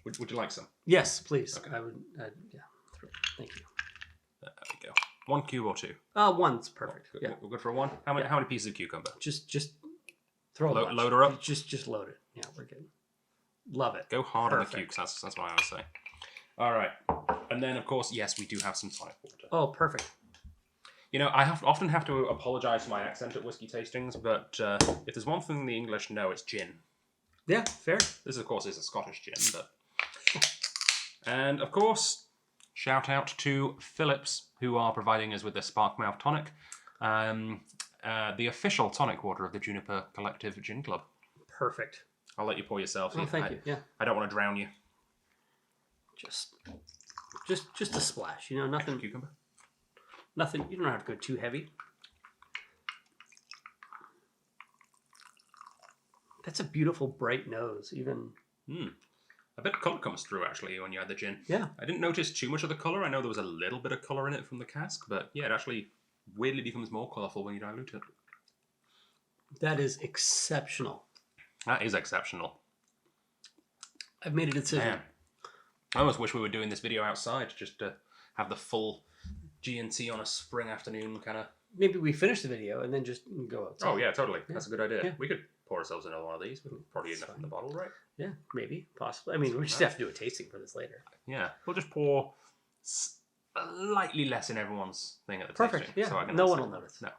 Would you like some? Yes, please. Okay. I would. Yeah. Thank you. There we go. 1 cube or 2? One's perfect. Yeah. We're good for 1. How many pieces of cucumber? Just throw a bunch. Load her up. Just load it. Yeah, we're good. Love it. Go hard on the cukes. That's what I would say. All right. And then, of course, yes, we do have some tonic water. Oh, perfect. You know, often have to apologise for my accent at whiskey tastings, but if there's one thing the English know, it's gin. Yeah, fair. This, of course, is a Scottish gin, but... And, of course, shout out to Phillips, who are providing us with the Sparkmouth tonic, the official tonic water of the Juniper Collective Gin Club. Perfect. I'll let you pour yourself. Oh, thank you. Yeah. I don't want to drown you. Just a splash. You know, nothing. Extra cucumber. Nothing. You don't have to go too heavy. That's a beautiful bright nose. Even. A bit of colour comes through, actually, when you add the gin. Yeah. I didn't notice too much of the colour. I know there was a little bit of colour in it from the cask, but yeah, it actually weirdly becomes more colourful when you dilute it. That is exceptional. That is exceptional. I've made a decision. Man. I almost wish we were doing this video outside, just to have the full G&T on a spring afternoon kind of... Maybe we finish the video and then just go outside. Oh, yeah, totally. Yeah. That's a good idea. Yeah. We could pour ourselves another one of these. We'll probably enough in the bottle, right? Yeah, maybe. Possibly. I mean, we just have to do a tasting for this later. Yeah. We'll just pour slightly less in everyone's thing at the Perfect. tasting. Yeah. So I can No one will notice. No.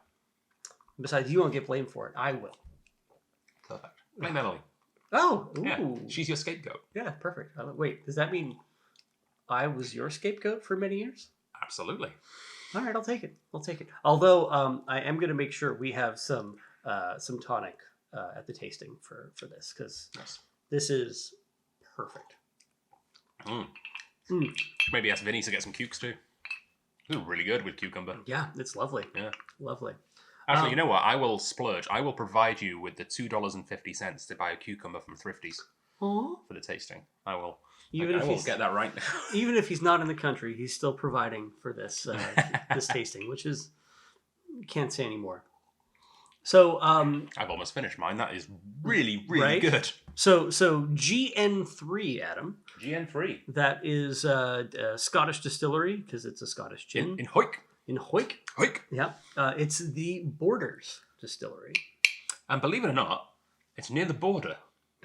Besides, you won't get blamed for it. I will. Perfect. Blame Emily. Oh, ooh. Yeah. She's your scapegoat. Yeah, perfect. Wait, does that mean I was your scapegoat for many years? Absolutely. All right, I'll take it. I'll take it. Although I am going to make sure we have some tonic at the tasting for this, because this is perfect. Maybe ask Vinny to get some cukes too. This is really good with cucumber. Yeah, it's lovely. Yeah. Lovely. Actually, you know what? I will splurge. I will provide you with the $2.50 to buy a cucumber from Thrifties for the tasting. I will. I will get that right now. Even if he's not in the country, he's still providing for this this tasting, which is can't say anymore. So I've almost finished mine. That is really, really good. So GN3, Adam. GN3. That is a Scottish distillery because it's a Scottish gin. In Hoyk. In Hoyk. Hoyk. Yeah. It's the Borders distillery. And believe it or not, it's near the border.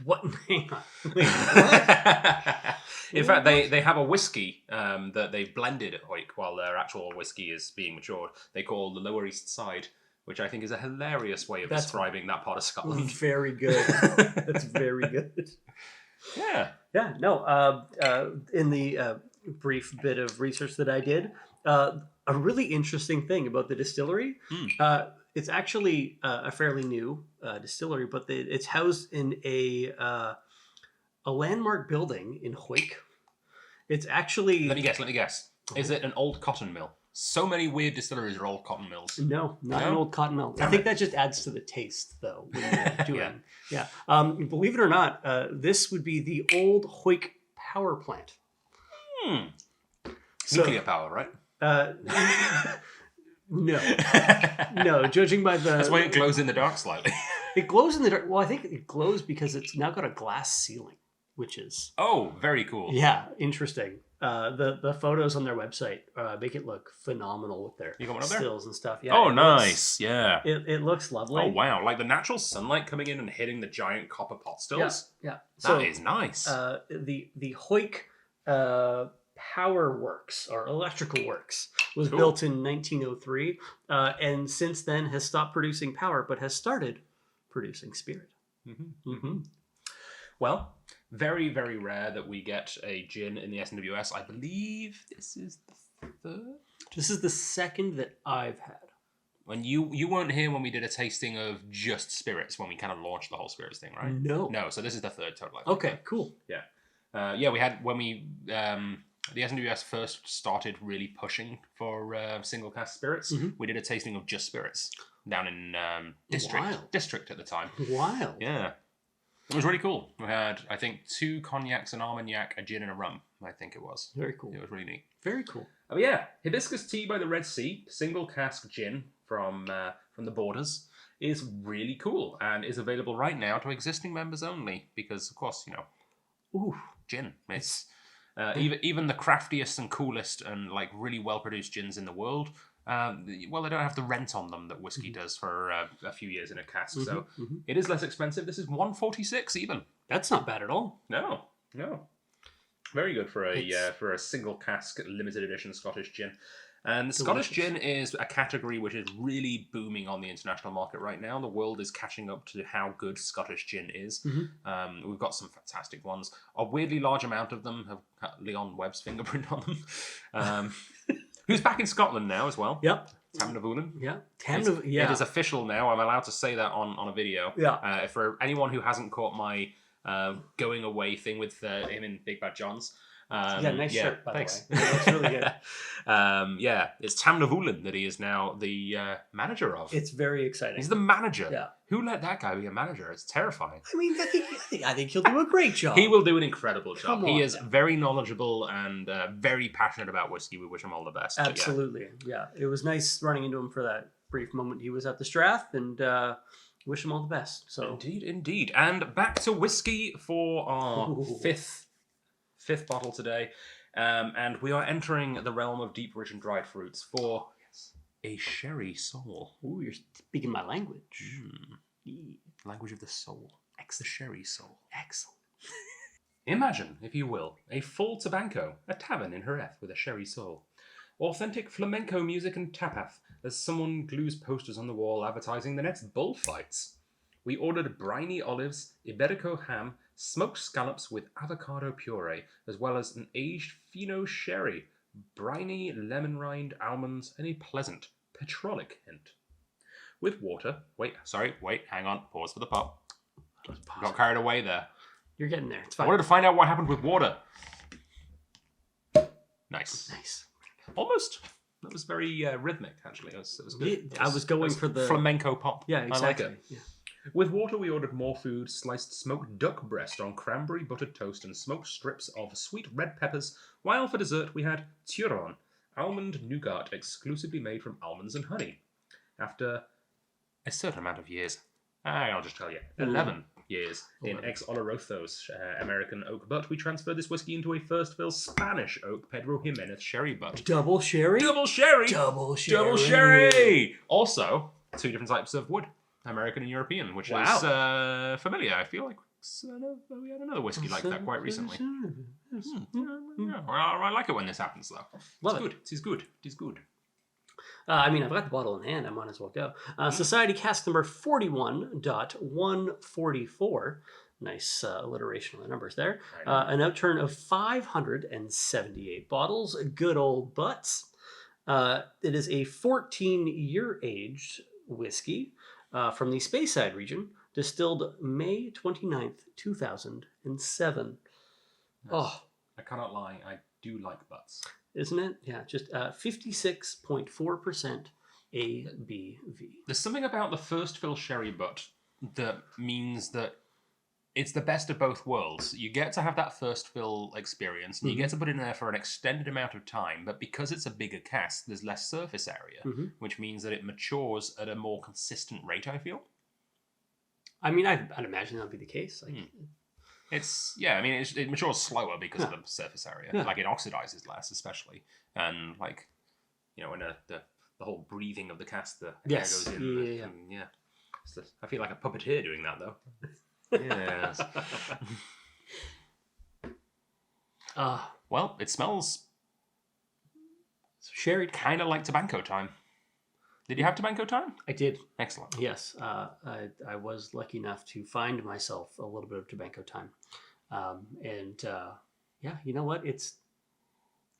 What? Hang on. Wait, what? In fact, they have a whiskey that they've blended at Hoyk while their actual whiskey is being matured. They call the Lower East Side, which I think is a hilarious way of describing that part of Scotland. Very good. That's very good. Yeah. Yeah. No. In the brief bit of research that I did, a really interesting thing about the distillery. It's actually a fairly new distillery, but it's housed in a landmark building in Hoyk. It's actually... Let me guess. Is it an old cotton mill? So many weird distilleries are old cotton mills. No, not an old cotton mill. I think that just adds to the taste, though. When you're doing, yeah. Believe it or not, this would be the old Hoyk power plant. Nuclear power, right? No. No, judging by the... That's why it glows in the dark slightly. It glows in the dark. Well, I think it glows because it's now got a glass ceiling, which is... Oh, very cool. Yeah, interesting. The photos on their website make it look phenomenal with their stills and stuff. Yeah. Oh, nice. Yeah. It looks lovely. Oh, wow. Like the natural sunlight coming in and hitting the giant copper pot stills. Yeah. That is nice. The Hoyk Power Works, or Electrical Works, was built in 1903, and since then has stopped producing power, but has started producing spirit. Well, very, very rare that we get a gin in the SMWS. I believe this is the third? This is the second that I've had. When you weren't here when we did a tasting of just spirits, when we kind of launched the whole spirits thing, right? No. No, so this is the third total. Okay, cool. Yeah. We had, when we... the SMWS first started really pushing for single cask spirits. We did a tasting of just spirits down in District at the time. Wild. Yeah. It was really cool. We had, I think, 2 cognacs, an Armagnac, a gin, and a rum. I think it was. Very cool. It was really neat. Very cool. Oh yeah, Hibiscus Tea by the Red Sea, single cask gin from the Borders, is really cool and is available right now to existing members only because, of course, gin. It's even the craftiest and coolest and like really well produced gins in the world. They don't have the rent on them that whiskey does for a few years in a cask, so it is less expensive. This is $1.46 even. That's not bad at all. No. Very good for a single cask limited edition Scottish gin. And Scottish Delicious. gin is a category which is really booming on the international market right now. The world is catching up to how good Scottish gin is. We've got some fantastic ones. A weirdly large amount of them have Leon Webb's fingerprint on them. Who's back in Scotland now as well. Yep. Tamnavulin. Yeah. It is official now. I'm allowed to say that on a video. Yeah. For anyone who hasn't caught my going away thing with him and Big Bad John's. Nice shirt, by thanks. the way. It looks really good. It's Tamnavulin that he is now the manager of. It's very exciting. He's the manager. Yeah. Who let that guy be a manager? It's terrifying. I mean, I think he'll do a great job. He will do an incredible job. Come He on, is yeah. very knowledgeable and very passionate about whiskey. We wish him all the best. But Absolutely. Yeah. It was nice running into him for that brief moment he was at the Strath, and wish him all the best. So Indeed. And back to whiskey for our Ooh. fifth bottle today. And we are entering the realm of deep, rich, and dried fruits for a sherry soul. Ooh, you're speaking my language. Language of the soul. The sherry soul. Excellent. Imagine, if you will, a full tabanco, a tavern in Jerez with a sherry soul. Authentic flamenco music and tapas as someone glues posters on the wall advertising the next bullfights. We ordered briny olives, Iberico ham, smoked scallops with avocado puree, as well as an aged Fino sherry, briny lemon rind almonds, and a pleasant petrolic hint. With water, hang on, pause for the pop. Got carried away there. You're getting there. It's I fine. wanted to find out what happened with water. Nice. Almost. That was very rhythmic, actually. It was good. I was going for the flamenco pop. Yeah, exactly. I like it. Yeah. With water, we ordered more food, sliced smoked duck breast on cranberry buttered toast and smoked strips of sweet red peppers, while for dessert we had turon, almond nougat exclusively made from almonds and honey. After a certain amount of years, I'll just tell you, 11 years in ex Olorozo's American oak butt, we transferred this whiskey into a first fill Spanish oak Pedro Jimenez sherry butt. Double sherry? Double sherry! Double sherry! Double sherry! Also, two different types of wood. American and European, which is familiar. I feel like we had another whiskey like that quite recently. I like it when this happens, though. Love it's good. It is good. It is good. I mean, I've got the bottle in hand. I might as well go. Society cask number 41.144. Nice alliteration of the numbers there. An outturn of 578 bottles. Good old butts. It is a 14-year aged whiskey. From the Speyside region, distilled May 29th, 2007. Nice. Oh, I cannot lie, I do like butts. isn't it? Yeah, just 56.4% ABV. There's something about the first fill sherry butt that means that it's the best of both worlds. You get to have that first fill experience, and you get to put it in there for an extended amount of time, but because it's a bigger cask, there's less surface area, which means that it matures at a more consistent rate, I feel. I mean, I'd imagine that would be the case. Like, It matures slower because of the surface area. Yeah. Like, it oxidizes less, especially. And, like, when the whole breathing of the cask, the air goes in. Yeah. I feel like a puppeteer doing that, though. Yes. Well, it smells sherry. kind of like tobacco time. Did you have tobacco time? I did. Excellent. Yes. I was lucky enough to find myself a little bit of tobacco time. You know what? It's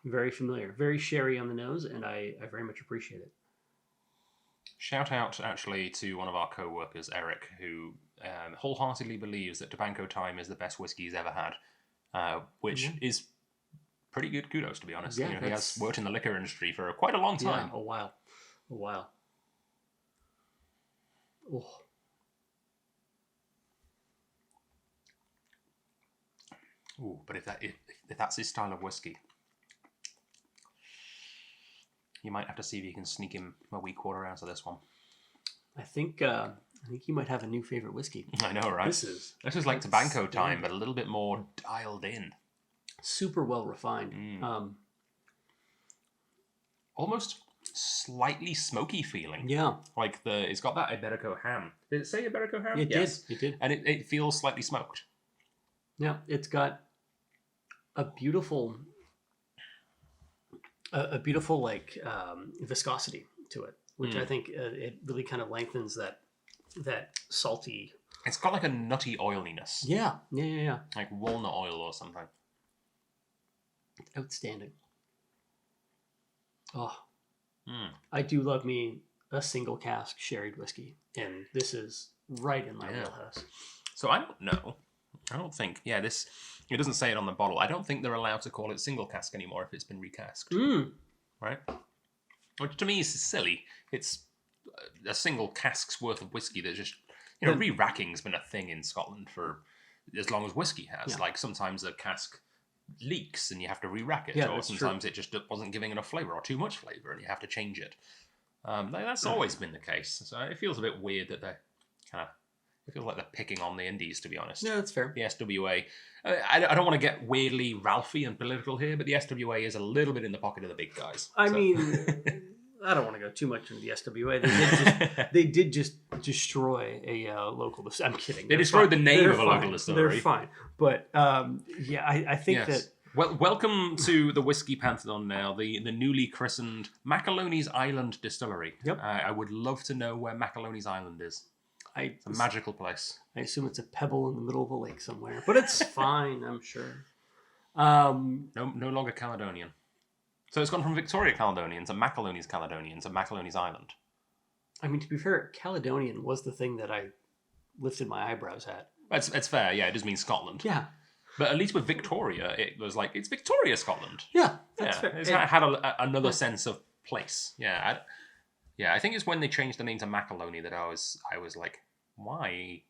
very familiar. Very sherry on the nose, and I very much appreciate it. Shout out, actually, to one of our co-workers, Eric, who wholeheartedly believes that tobacco time is the best whiskey he's ever had, which is pretty good kudos, to be honest. Yeah, he has worked in the liquor industry for quite a long time. Yeah, a while. Oh. Ooh, but if that's his style of whiskey, you might have to see if you can sneak him a wee quarter out of this one. I think you might have a new favorite whiskey. I know, right? This is like tobacco time, but a little bit more dialed in. Super well refined. Almost slightly smoky feeling. Yeah. Like it's got that Iberico ham. Did it say Iberico ham? It did. It did. And it feels slightly smoked. Yeah, it's got a beautiful a beautiful like viscosity to it, which I Mm. think it really kind of lengthens that salty. It's got like a nutty oiliness, Yeah, yeah, yeah, yeah. like walnut oil or something. Outstanding. Oh, Mm. I do love me a single cask sherried whiskey, and this is right in my Yeah. wheelhouse. So I don't know. I don't think. Yeah, this. It doesn't say it on the bottle. I don't think they're allowed to call it single cask anymore if it's been recasked. Mm. Right? Which to me is silly. It's a single cask's worth of whiskey that just, re-racking's been a thing in Scotland for as long as whiskey has. Yeah. Like sometimes a cask leaks and you have to re-rack it, Yeah, or that's true. sometimes it just wasn't giving enough flavour or too much flavour and you have to change it. That's always been the case. So it feels a bit weird that they're kind of. It feels like they're picking on the indies, to be honest. Yeah, that's fair. The SWA. I don't want to get weirdly Ralphie and political here, but the SWA is a little bit in the pocket of the big guys. I mean, I don't want to go too much into the SWA. They did just destroy a local. I'm kidding. They They're destroyed fine. the name They're of a fine. local distillery. They're fine, but yeah, I think that. Well, welcome to the Whiskey Pantheon now, the newly christened Macaloney's Island Distillery. Yep. I would love to know where Macaloney's Island is. It's a magical place. I assume it's a pebble in the middle of a lake somewhere, but it's fine, I'm sure. No longer Caledonian. So it's gone from Victoria Caledonian to Macaloney's Caledonian to Macaloney's Island. I mean, to be fair, Caledonian was the thing that I lifted my eyebrows at. It's fair, yeah, it does mean Scotland. Yeah. But at least with Victoria, it was like, it's Victoria, Scotland. Yeah, that's fair. It's had another sense of place. Yeah, I think it's when they changed the name to Macaloney that I was like, why?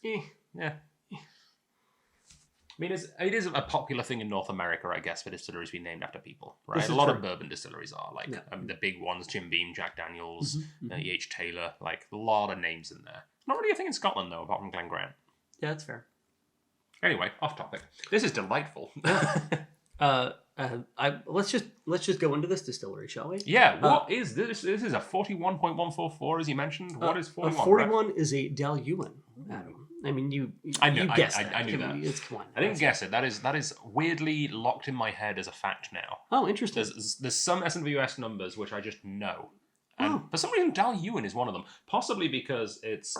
Eh. Yeah. I mean, it is a popular thing in North America, I guess, for distilleries being named after people, right? A lot of bourbon distilleries are, like, the big ones, Jim Beam, Jack Daniels, E.H. Taylor, like, a lot of names in there. Not really a thing in Scotland, though, apart from Glen Grant. Yeah, that's fair. Anyway, off topic. This is delightful. Let's just go into this distillery, shall we? Yeah, what is this? This is a 41.144, as you mentioned. What is 41? A 41 is a Dalyuen, Adam. I mean, you guessed that. I knew that. Come on. I didn't guess it. That is weirdly locked in my head as a fact now. Oh, interesting. There's some SMWS numbers which I just know. And for some reason, Dalyuen is one of them. Possibly because it's...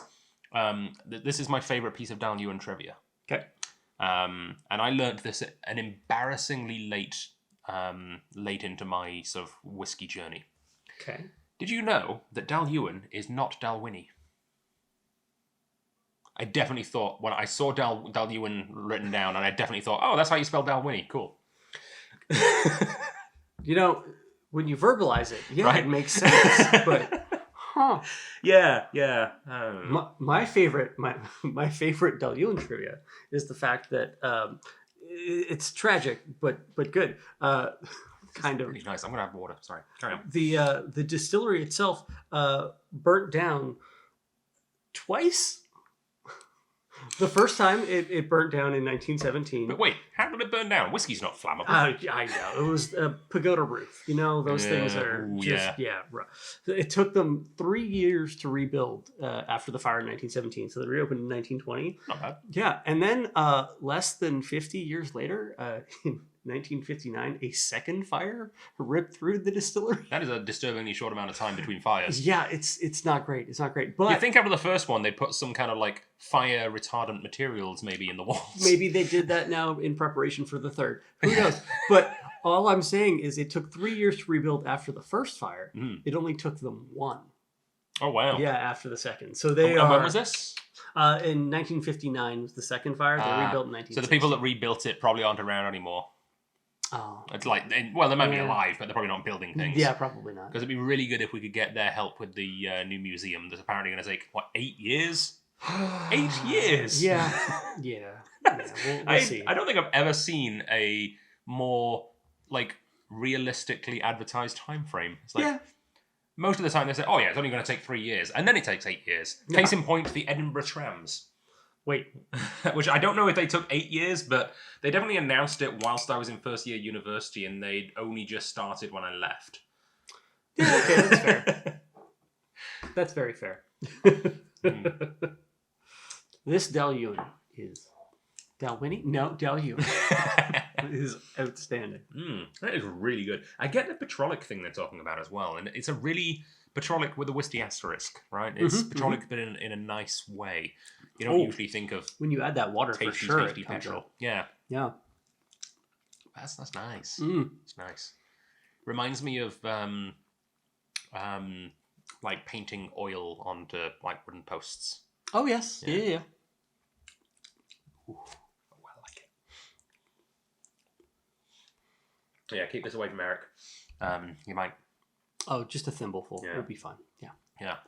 this is my favourite piece of Dalyuen trivia. Okay. And I learnt this at an embarrassingly late into my sort of whiskey journey. Okay. Did you know that Dalyuen is not Dalwhinnie? I definitely thought, when I saw Dalyuen written down, and I definitely thought, oh, that's how you spell Dalwhinnie. Cool. When you verbalize it, yeah, Right? it makes sense. But, huh. Yeah. My favorite Dalyuen trivia is the fact that it's tragic, but good. Kind of Really nice. I'm going to have water. Sorry. Carry on. the distillery itself burnt down twice. The first time it burnt down in 1917. But wait, how did it burn down? Whiskey's not flammable. I know. It was a pagoda roof. Those things are just, rough. It took them 3 years to rebuild after the fire in 1917. So they reopened in 1920. Not bad. Yeah. And then less than 50 years later, in 1959, a second fire ripped through the distillery. That is a disturbingly short amount of time between fires. Yeah, it's not great. It's not great. But You think after the first one, they'd put some kind of like fire retardant materials maybe in the walls. maybe they did that now in preparation for the third. Who knows? But all I'm saying is it took 3 years to rebuild after the first fire. It only took them 1. Oh, wow. Yeah, after the second. So And when was this? In 1959 was the second fire. They rebuilt in 1960. So the people that rebuilt it probably aren't around anymore. Oh. It's like, they might be alive, but they're probably not building things. Yeah, probably not. Because it'd be really good if we could get their help with the new museum that's apparently going to take, 8 years? 8 years? Yeah. We'll see. I don't think I've ever seen a more, realistically advertised time frame. It's like, most of the time they say, oh yeah, it's only going to take 3 years. And then it takes 8 years. Yeah. Case in point, the Edinburgh trams. Wait. Which I don't know if they took 8 years, but they definitely announced it whilst I was in first year university, and they'd only just started when I left. Yeah, okay, that's fair. That's very fair. This Dalyuen is Dalwhinnie? No, Dalyuen. That is outstanding. That is really good. I get the petrolic thing they're talking about as well, and it's a really petrolic with a whiskey asterisk, right? It's petrolic, but in a nice way. You don't usually think of when you add that water tasty, for sure. tasty petrol. Yeah, yeah. That's nice. Mm. It's nice. Reminds me of like painting oil onto like wooden posts. Oh yes, yeah. Ooh, I like it. Yeah, keep this away from Eric. You might. Oh, just a thimbleful. Yeah. It'll be fine. Yeah. Yeah.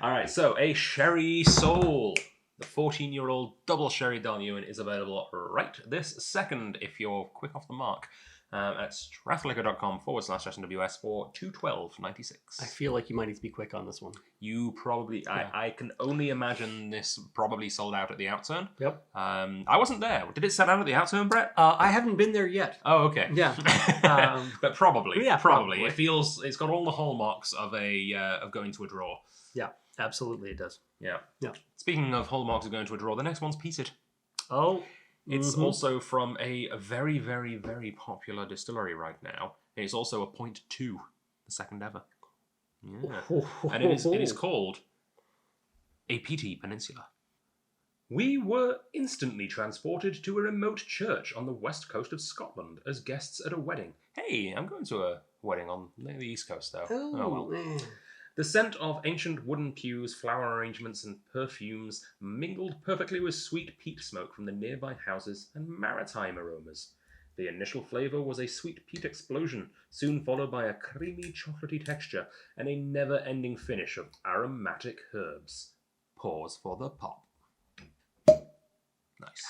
All right. So a Sherry Soul. The 14-year-old double sherry Darnewin is available right this second if you're quick off the mark at strathliquor.com/SMWS for $212.96. I feel like you might need to be quick on this one. You probably, Yeah. I can only imagine this probably sold out at the Outturn. Yep. I wasn't there. Did it sell out at the Outturn, Brett? I haven't been there yet. Oh, okay. Yeah. But probably. Yeah, probably. probably. It's got all the hallmarks of of going to a draw. Yeah, absolutely it does. Yeah. Yeah. Speaking of hallmarks of going to a draw, the next one's peated. Oh. It's also from a very, very, very popular distillery right now. It's also a 0.2, the second ever. Yeah. And it is called a peaty peninsula. We were instantly transported to a remote church on the west coast of Scotland as guests at a wedding. Hey, I'm going to a wedding on the east coast, though. Oh, well. The scent of ancient wooden pews, flower arrangements, and perfumes mingled perfectly with sweet peat smoke from the nearby houses and maritime aromas. The initial flavour was a sweet peat explosion, soon followed by a creamy chocolatey texture and a never-ending finish of aromatic herbs. Pause for the pop. Nice.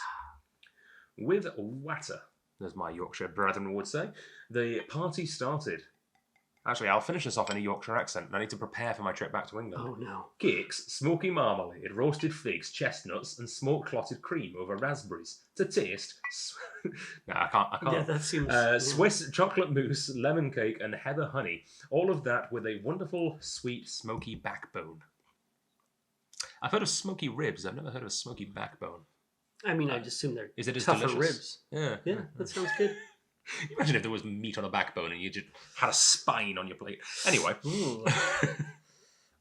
With water, as my Yorkshire brethren would say, the party started. Actually, I'll finish this off in a Yorkshire accent. I need to prepare for my trip back to England. Oh, no. Cakes, smoky marmalade, roasted figs, chestnuts, and smoke-clotted cream over raspberries. To taste... no, I can't. Yeah, that seems... Swiss chocolate mousse, lemon cake, and heather honey. All of that with a wonderful, sweet, smoky backbone. I've heard of smoky ribs. I've never heard of a smoky backbone. I mean, I'd assume they're Is it as tougher delicious? ribs. Yeah. Yeah, that sounds good. Imagine if there was meat on a backbone and you just had a spine on your plate. Anyway. Ooh.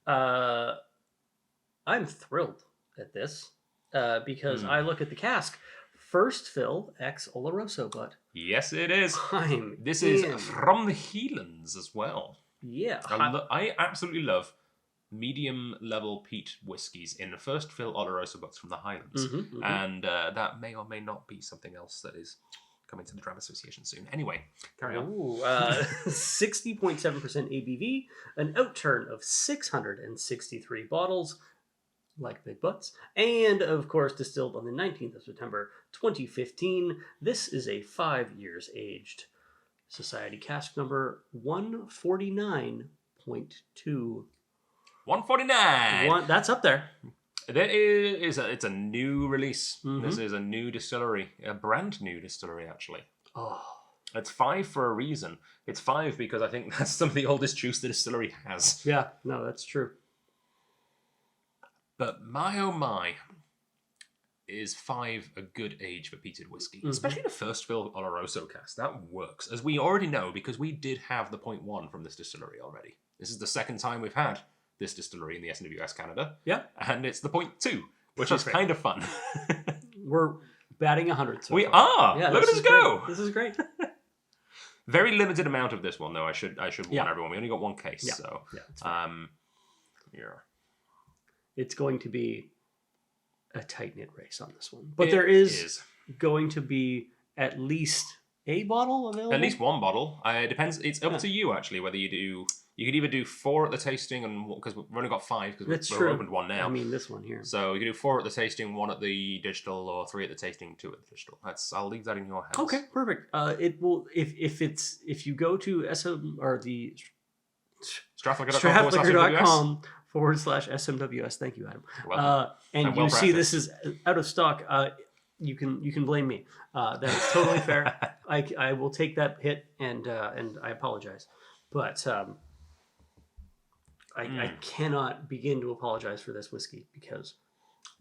I'm thrilled at this because I look at the cask. First fill ex Oloroso, but Yes, it is. This in. is from the Healands as well. Yeah. I absolutely love medium level peat whiskies in the first fill Oloroso books from the Highlands. And that may or may not be something else that is coming to the Dram Association soon. Anyway, carry on. 60.7% ABV, an outturn of 663 bottles, like big butts, and of course distilled on the 19th of September 2015. This is a 5 years aged. Society cask number 149.2. 149. That's up there. It's a new release. This is a new distillery, a brand new distillery actually. Oh, It's 5 for a reason. It's 5 because I think that's some of the oldest juice the distillery has. yeah, no, that's true. But my oh my, is 5 a good age for peated whiskey? Especially the first fill Oloroso cask. That works. As we already know, because we did have the 0.1 from this distillery already. This is the second time we've had this distillery in the SMWS Canada. Yeah. And it's the 0.2, which is kind of fun. We're batting 100 so We far. are! Yeah, Look at us go! This is great. Very limited amount of this one, though. I should warn Yeah. everyone. We only got one case, Yeah. so... Yeah, it's fine. Yeah. It's going to be a tight-knit race on this one. But there is going to be at least a bottle available? At least one bottle. It depends. It's up to you, actually, whether you do... You could either do 4 at the tasting, and because we've only got 5, because we've opened one now. I mean, this one here. So you can do 4 at the tasting, 1 at the digital, or 3 at the tasting, 2 at the digital. I'll leave that in your hands. Okay, perfect. It will if you go to the strathliquor.com/SMWS. Thank you, Adam. And you see this is out of stock. You can blame me. That is totally fair. I will take that hit, and I apologize. But I cannot begin to apologize for this whiskey because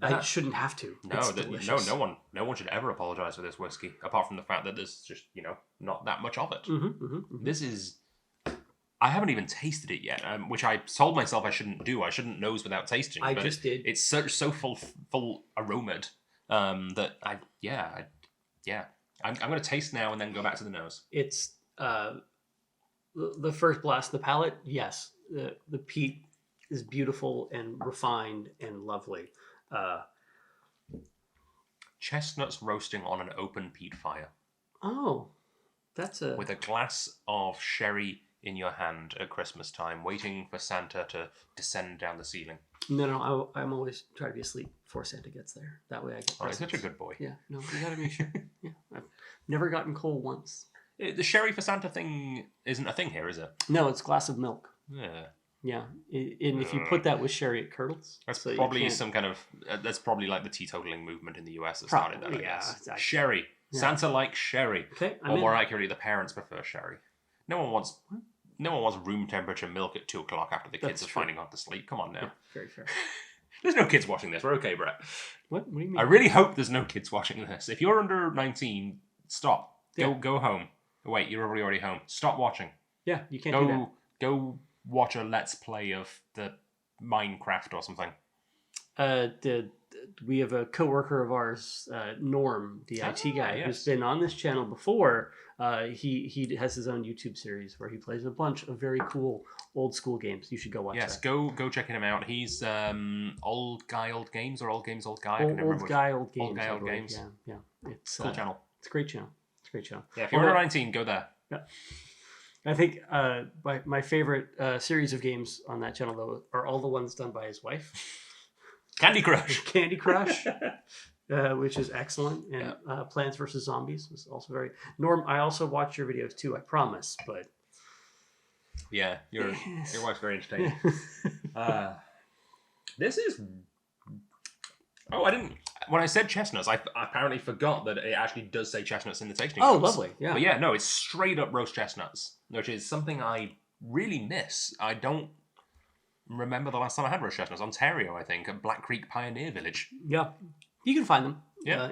I shouldn't have to. No, It's delicious. no one should ever apologize for this whiskey, apart from the fact that there's just not that much of it. This is. I haven't even tasted it yet, which I told myself I shouldn't do. I shouldn't nose without tasting. I but just did. It's so full aromaed that I'm going to taste now and then go back to the nose. It's the first blast of the palate. Yes, the peat is beautiful and refined and lovely. Chestnuts roasting on an open peat fire. Oh, that's with a glass of sherry in your hand at Christmas time, waiting for Santa to descend down the ceiling. No, I'm always trying to be asleep before Santa gets there. That way I get. Oh, you're such a good boy. Yeah, no, you gotta make sure. Yeah, I've never gotten cold once. The sherry for Santa thing isn't a thing here, is it? No, it's glass of milk. Yeah. Yeah, and if you put that with sherry, it curdles. That's so probably some kind of. That's probably like the teetotaling movement in the US that started that. I guess. Exactly. Sherry. Yeah. Santa likes sherry. Okay, or more accurately, the parents prefer sherry. No one wants room temperature milk at 2:00 after the kids are finally gone to sleep. Come on now. Yeah, very fair. There's no kids watching this. We're okay, Brett. What do you mean? I really hope there's no kids watching this. If you're under 19, stop. Yeah. Go home. Wait, you're already home. Stop watching. Yeah, you can't do that. Go watch a Let's Play of the Minecraft or something. We have a coworker of ours, Norm, the IT guy, yes. who's been on this channel before. He has his own YouTube series where he plays a bunch of very cool old school games. You should go watch that. Go checking him out. He's Old Guy Old Games or Old Games Old Guy. Old Guy Old Games. Old Guy Old Games. Yeah. It's cool channel. It's a great channel. Yeah, if you're under 19, go there. Yeah. I think my favorite series of games on that channel though are all the ones done by his wife. Candy Crush. Candy Crush. Which is excellent, and Plants vs. Zombies was also very. Norm, I also watch your videos too. I promise, but yeah, your wife's very entertaining. This is. Oh, I didn't. When I said chestnuts, I apparently forgot that it actually does say chestnuts in the tasting notes. Oh, lovely! Yeah, but yeah, no, it's straight up roast chestnuts, which is something I really miss. I don't remember the last time I had roast chestnuts. Ontario, I think, at Black Creek Pioneer Village. Yeah. You can find them. Yeah.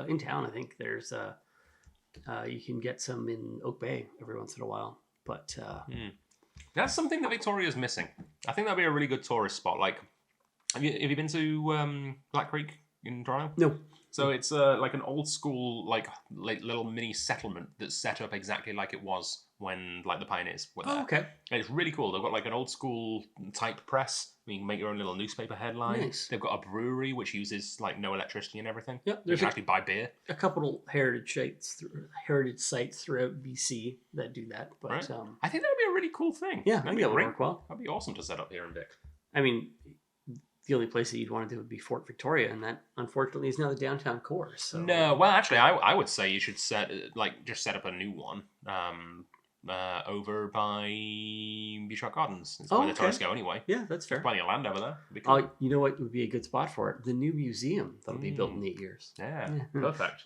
In town, I think there's you can get some in Oak Bay every once in a while. But that's something that Victoria's missing. I think that'd be a really good tourist spot. Like, have you been to Black Creek in Toronto? No. So it's like an old school like little mini settlement that's set up exactly like it was when like the pioneers were there. Oh, okay. And it's really cool. They've got like an old school type press. You can make your own little newspaper headline. Nice. They've got a brewery which uses like no electricity and everything. Yeah, you can actually buy beer. A couple heritage sites throughout BC that do that. But right. I think that would be a really cool thing. Yeah, I think that would work well. That'd be awesome to set up here in Vic. I mean, the only place that you'd want to do would be Fort Victoria, and that unfortunately is now the downtown core. So no, well, actually, I would say you should set up a new one. Over by Beachrock Gardens. It's where the tourists go anyway. Yeah, that's fair. There's plenty of land over there. Cool. You know what would be a good spot for it? The new museum that'll be built in 8 years. Yeah, perfect.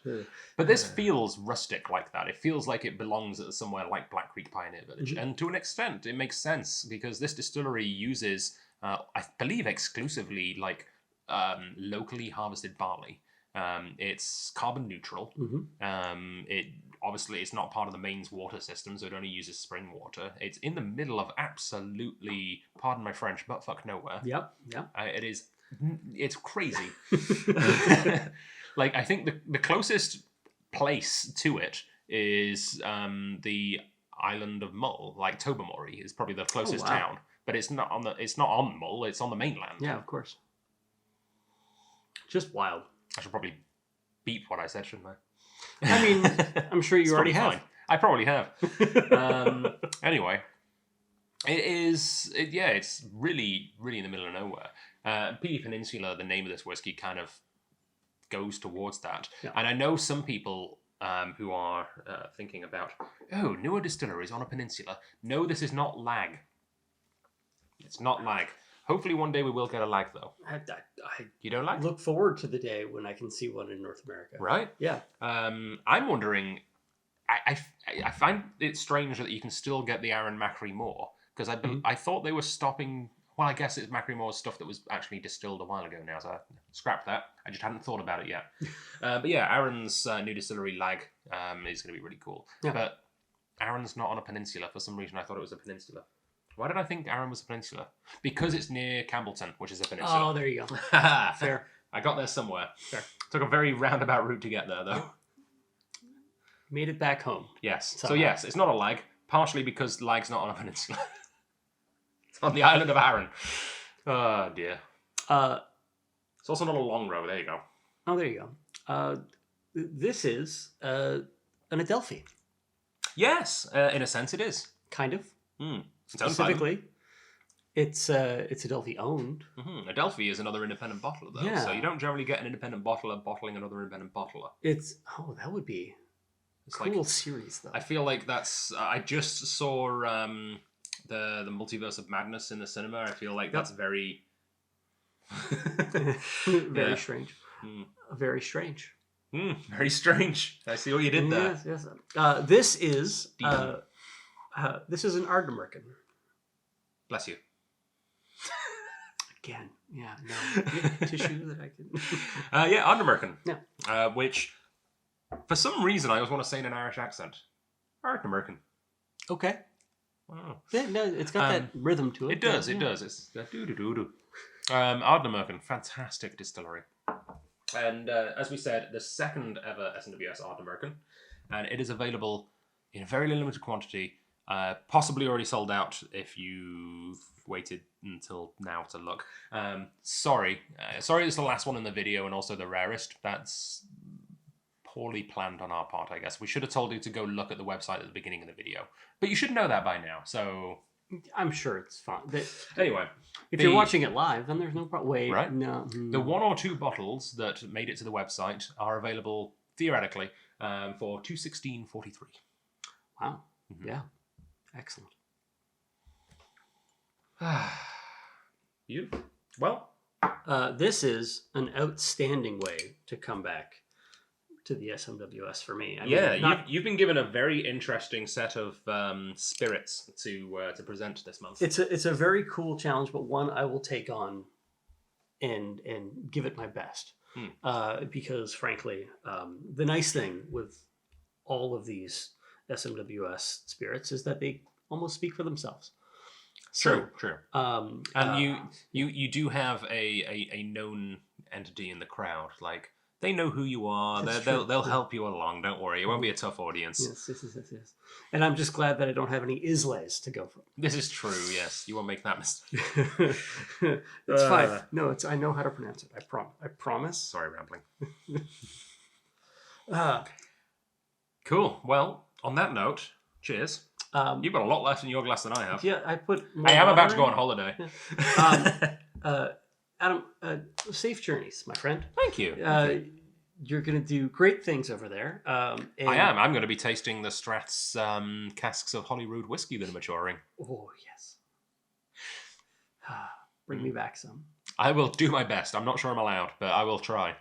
But this feels rustic like that. It feels like it belongs at somewhere like Black Creek Pioneer Village. Mm-hmm. And to an extent, it makes sense because this distillery uses, I believe, exclusively like locally harvested barley. It's carbon neutral. Mm-hmm. Obviously, it's not part of the mains water system, so it only uses spring water. It's in the middle of absolutely, pardon my French, buttfuck nowhere. Yep. It's crazy. Like, I think the closest place to it is the island of Mull. Like, Tobermory is probably the closest town, but it's not on Mull. It's on the mainland. Yeah, of course. Just wild. I should probably beep what I said, shouldn't I? I mean, I'm sure you already have. Fine. I probably have. Anyway, it's really, really in the middle of nowhere. Peaty Peninsula, the name of this whiskey, kind of goes towards that. Yeah. And I know some people who are thinking about, newer distilleries on a peninsula. No, this is not lag. It's not lag. Hopefully one day we will get a lag, though. You don't lag? Look forward to the day when I can see one in North America. Right? Yeah. I'm wondering... I find it strange that you can still get the Aaron Macri more, because I thought they were stopping Well, I guess it's Macklemore's stuff that was actually distilled a while ago now, so I scrapped that. I just hadn't thought about it yet. But yeah, Aaron's new distillery, Lag, is going to be really cool. Yeah. But Aaron's not on a peninsula. For some reason, I thought it was a peninsula. Why did I think Aaron was a peninsula? Because it's near Campbellton, which is a peninsula. Oh, there you go. Fair. I got there somewhere. Fair. Took a very roundabout route to get there, though. Made it back home. Yes. Somehow. So yes, it's not a lag, partially because Lag's not on a peninsula. It's on the island of Arran. Oh, dear. It's also not a long road. There you go. Oh, there you go. This is an Adelphi. Yes, in a sense it is. Kind of. It's owned by them. Specifically, it's Adelphi owned. Adelphi is another independent bottler, though. Yeah. So you don't generally get an independent bottler bottling another independent bottler. That would be It's cool like, series, though. I feel like that's... I just saw the Multiverse of Madness in the cinema. I feel like that's very... Very strange. Very strange. Very strange. I see what you did there. Yes. This is an Ardnamurchan. Bless you. Again, yeah, no. Tissue that I can... Yeah, Ardnamurchan. Yeah. Which, for some reason, I always want to say in an Irish accent. Ardnamurchan. Okay. Wow. Yeah, no, it's got that rhythm to it. It does, it does. It's doo-doo-doo-doo. Ardnamurchan, fantastic distillery. And as we said, the second ever SMWS Ardnamurchan. And it is available in a very limited quantity. Possibly already sold out if you've waited until now to look. Sorry it's the last one in the video and also the rarest. That's poorly planned on our part, I guess. We should have told you to go look at the website at the beginning of the video. But you should know that by now, so... I'm sure it's fine. Anyway. If you're watching it live, then there's no problem. Wait, right? No. The one or two bottles that made it to the website are available, theoretically, for $216.43. Wow. Yeah. Excellent. You? Well? This is an outstanding way to come back to the SMWS for me. I mean, you've been given a very interesting set of spirits to present this month. It's a very cool challenge, but one I will take on and give it my best. Because frankly, the nice thing with all of these SMWS spirits is that they almost speak for themselves. True. And you do have a known entity in the crowd, like. They know who you are. They'll help you along. Don't worry. It won't be a tough audience. Yes. And I'm just glad that I don't have any Islays to go from. This is true, yes. You won't make that mistake. It's fine. No, I know how to pronounce it. I promise. Sorry, rambling. Cool. Well, on that note, cheers. You've got a lot left in your glass than I have. Yeah, I am about to go on holiday. Yeah. Adam, safe journeys, my friend. Thank you. You're going to do great things over there. I am. I'm going to be tasting the Strath's casks of Holyrood whiskey that are maturing. Oh, yes. Bring me back some. I will do my best. I'm not sure I'm allowed, but I will try.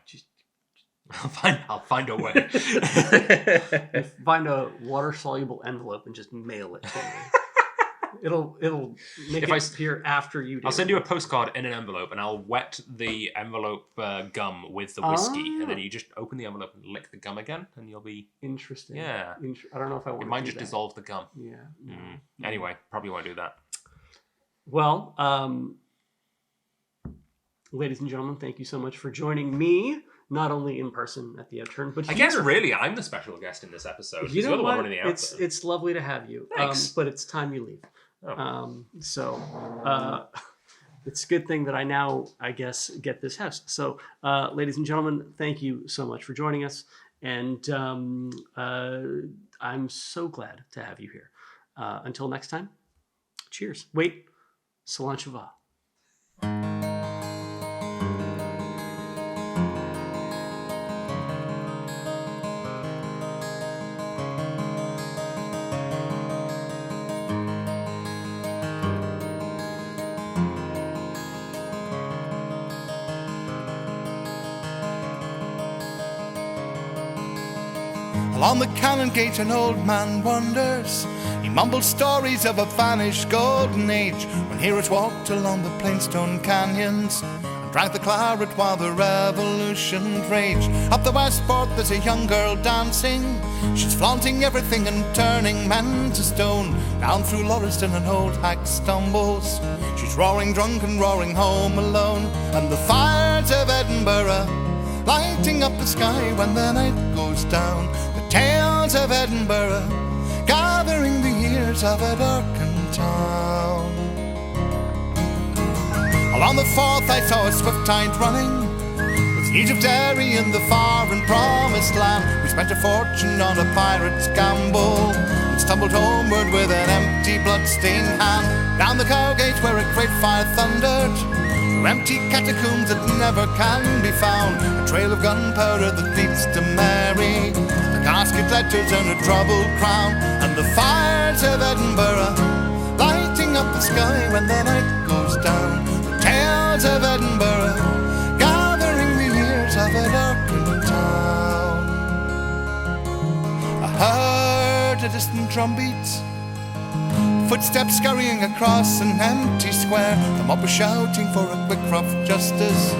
I'll find a way. Find a water-soluble envelope and just mail it to me. It'll make it appear after you do. I'll send you a postcard in an envelope, and I'll wet the envelope gum with the whiskey, and then you just open the envelope and lick the gum again, and you'll be... Interesting. Yeah. I don't know if I want to It might just dissolve the gum. Yeah. Anyway, probably won't do that. Well, ladies and gentlemen, thank you so much for joining me, not only in person at the Outturn, but I guess really I'm the special guest in this episode. You know you're the what? one running the Outturn. It's lovely to have you. Thanks. But it's time you leave. Oh. It's a good thing that I now, I guess, get this house. So, ladies and gentlemen, thank you so much for joining us. And I'm so glad to have you here. Until next time, cheers. Wait, Salanchava. Along the Cannon Gate an old man wanders. He mumbles stories of a vanished golden age, when heroes walked along the plainstone canyons and drank the claret while the revolution raged. Up the Westport there's a young girl dancing. She's flaunting everything and turning men to stone. Down through Lauriston an old hag stumbles. She's roaring drunk and roaring home alone. And the fires of Edinburgh lighting up the sky when the night goes down. The tales of Edinburgh gathering the years of a darkened town. Along the Forth I saw a swift tide running, with news of Derry in the far and promised land. We spent a fortune on a pirate's gamble and stumbled homeward with an empty blood-stained hand. Down the Cowgate where a great fire thundered, through empty catacombs that never can be found, a trail of gunpowder that leads to Mary, the casket letters and a troubled crown. And the fires of Edinburgh lighting up the sky when the night goes down. The tales of Edinburgh gathering the years of a darkened town. I heard a distant drumbeat, footsteps scurrying across an empty square. The mob was shouting for a quick rough justice.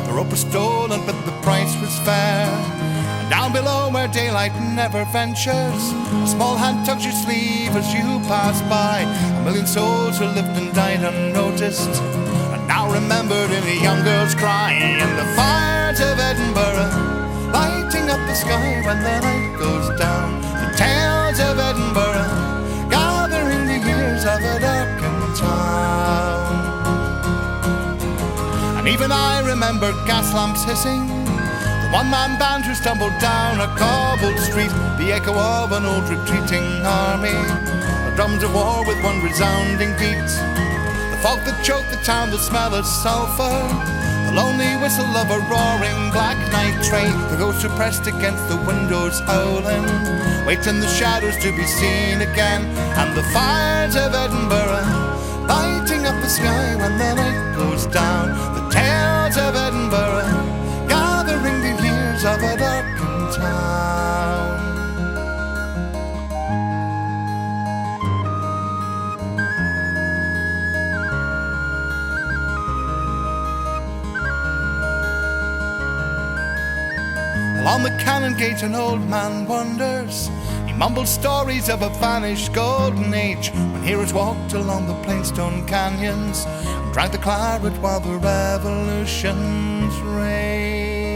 The rope was stolen but the price was fair. And down below where daylight never ventures, a small hand tugs your sleeve as you pass by. A million souls who lived and died unnoticed, and now remembered in a young girl's cry. And the fires of Edinburgh lighting up the sky when the night goes down. The tales of Edinburgh gathering the years of a darkened town. And even I remember gas lamps hissing, the one-man band who stumbled down a cobbled street, the echo of an old retreating army, the drums of war with one resounding beat, the fog that choked the town, the smell of sulphur, the lonely whistle of a roaring black night train, the ghosts who pressed against the windows howling, wait in the shadows to be seen again. And the fires of Edinburgh lighting up the sky when the night goes down. The tales of Edinburgh gathering the years of a darkened town. Along the Cannon Gate an old man wanders. He mumbles stories of a vanished golden age, when heroes walked along the plainstone canyons and drank the claret while the revolutions raged.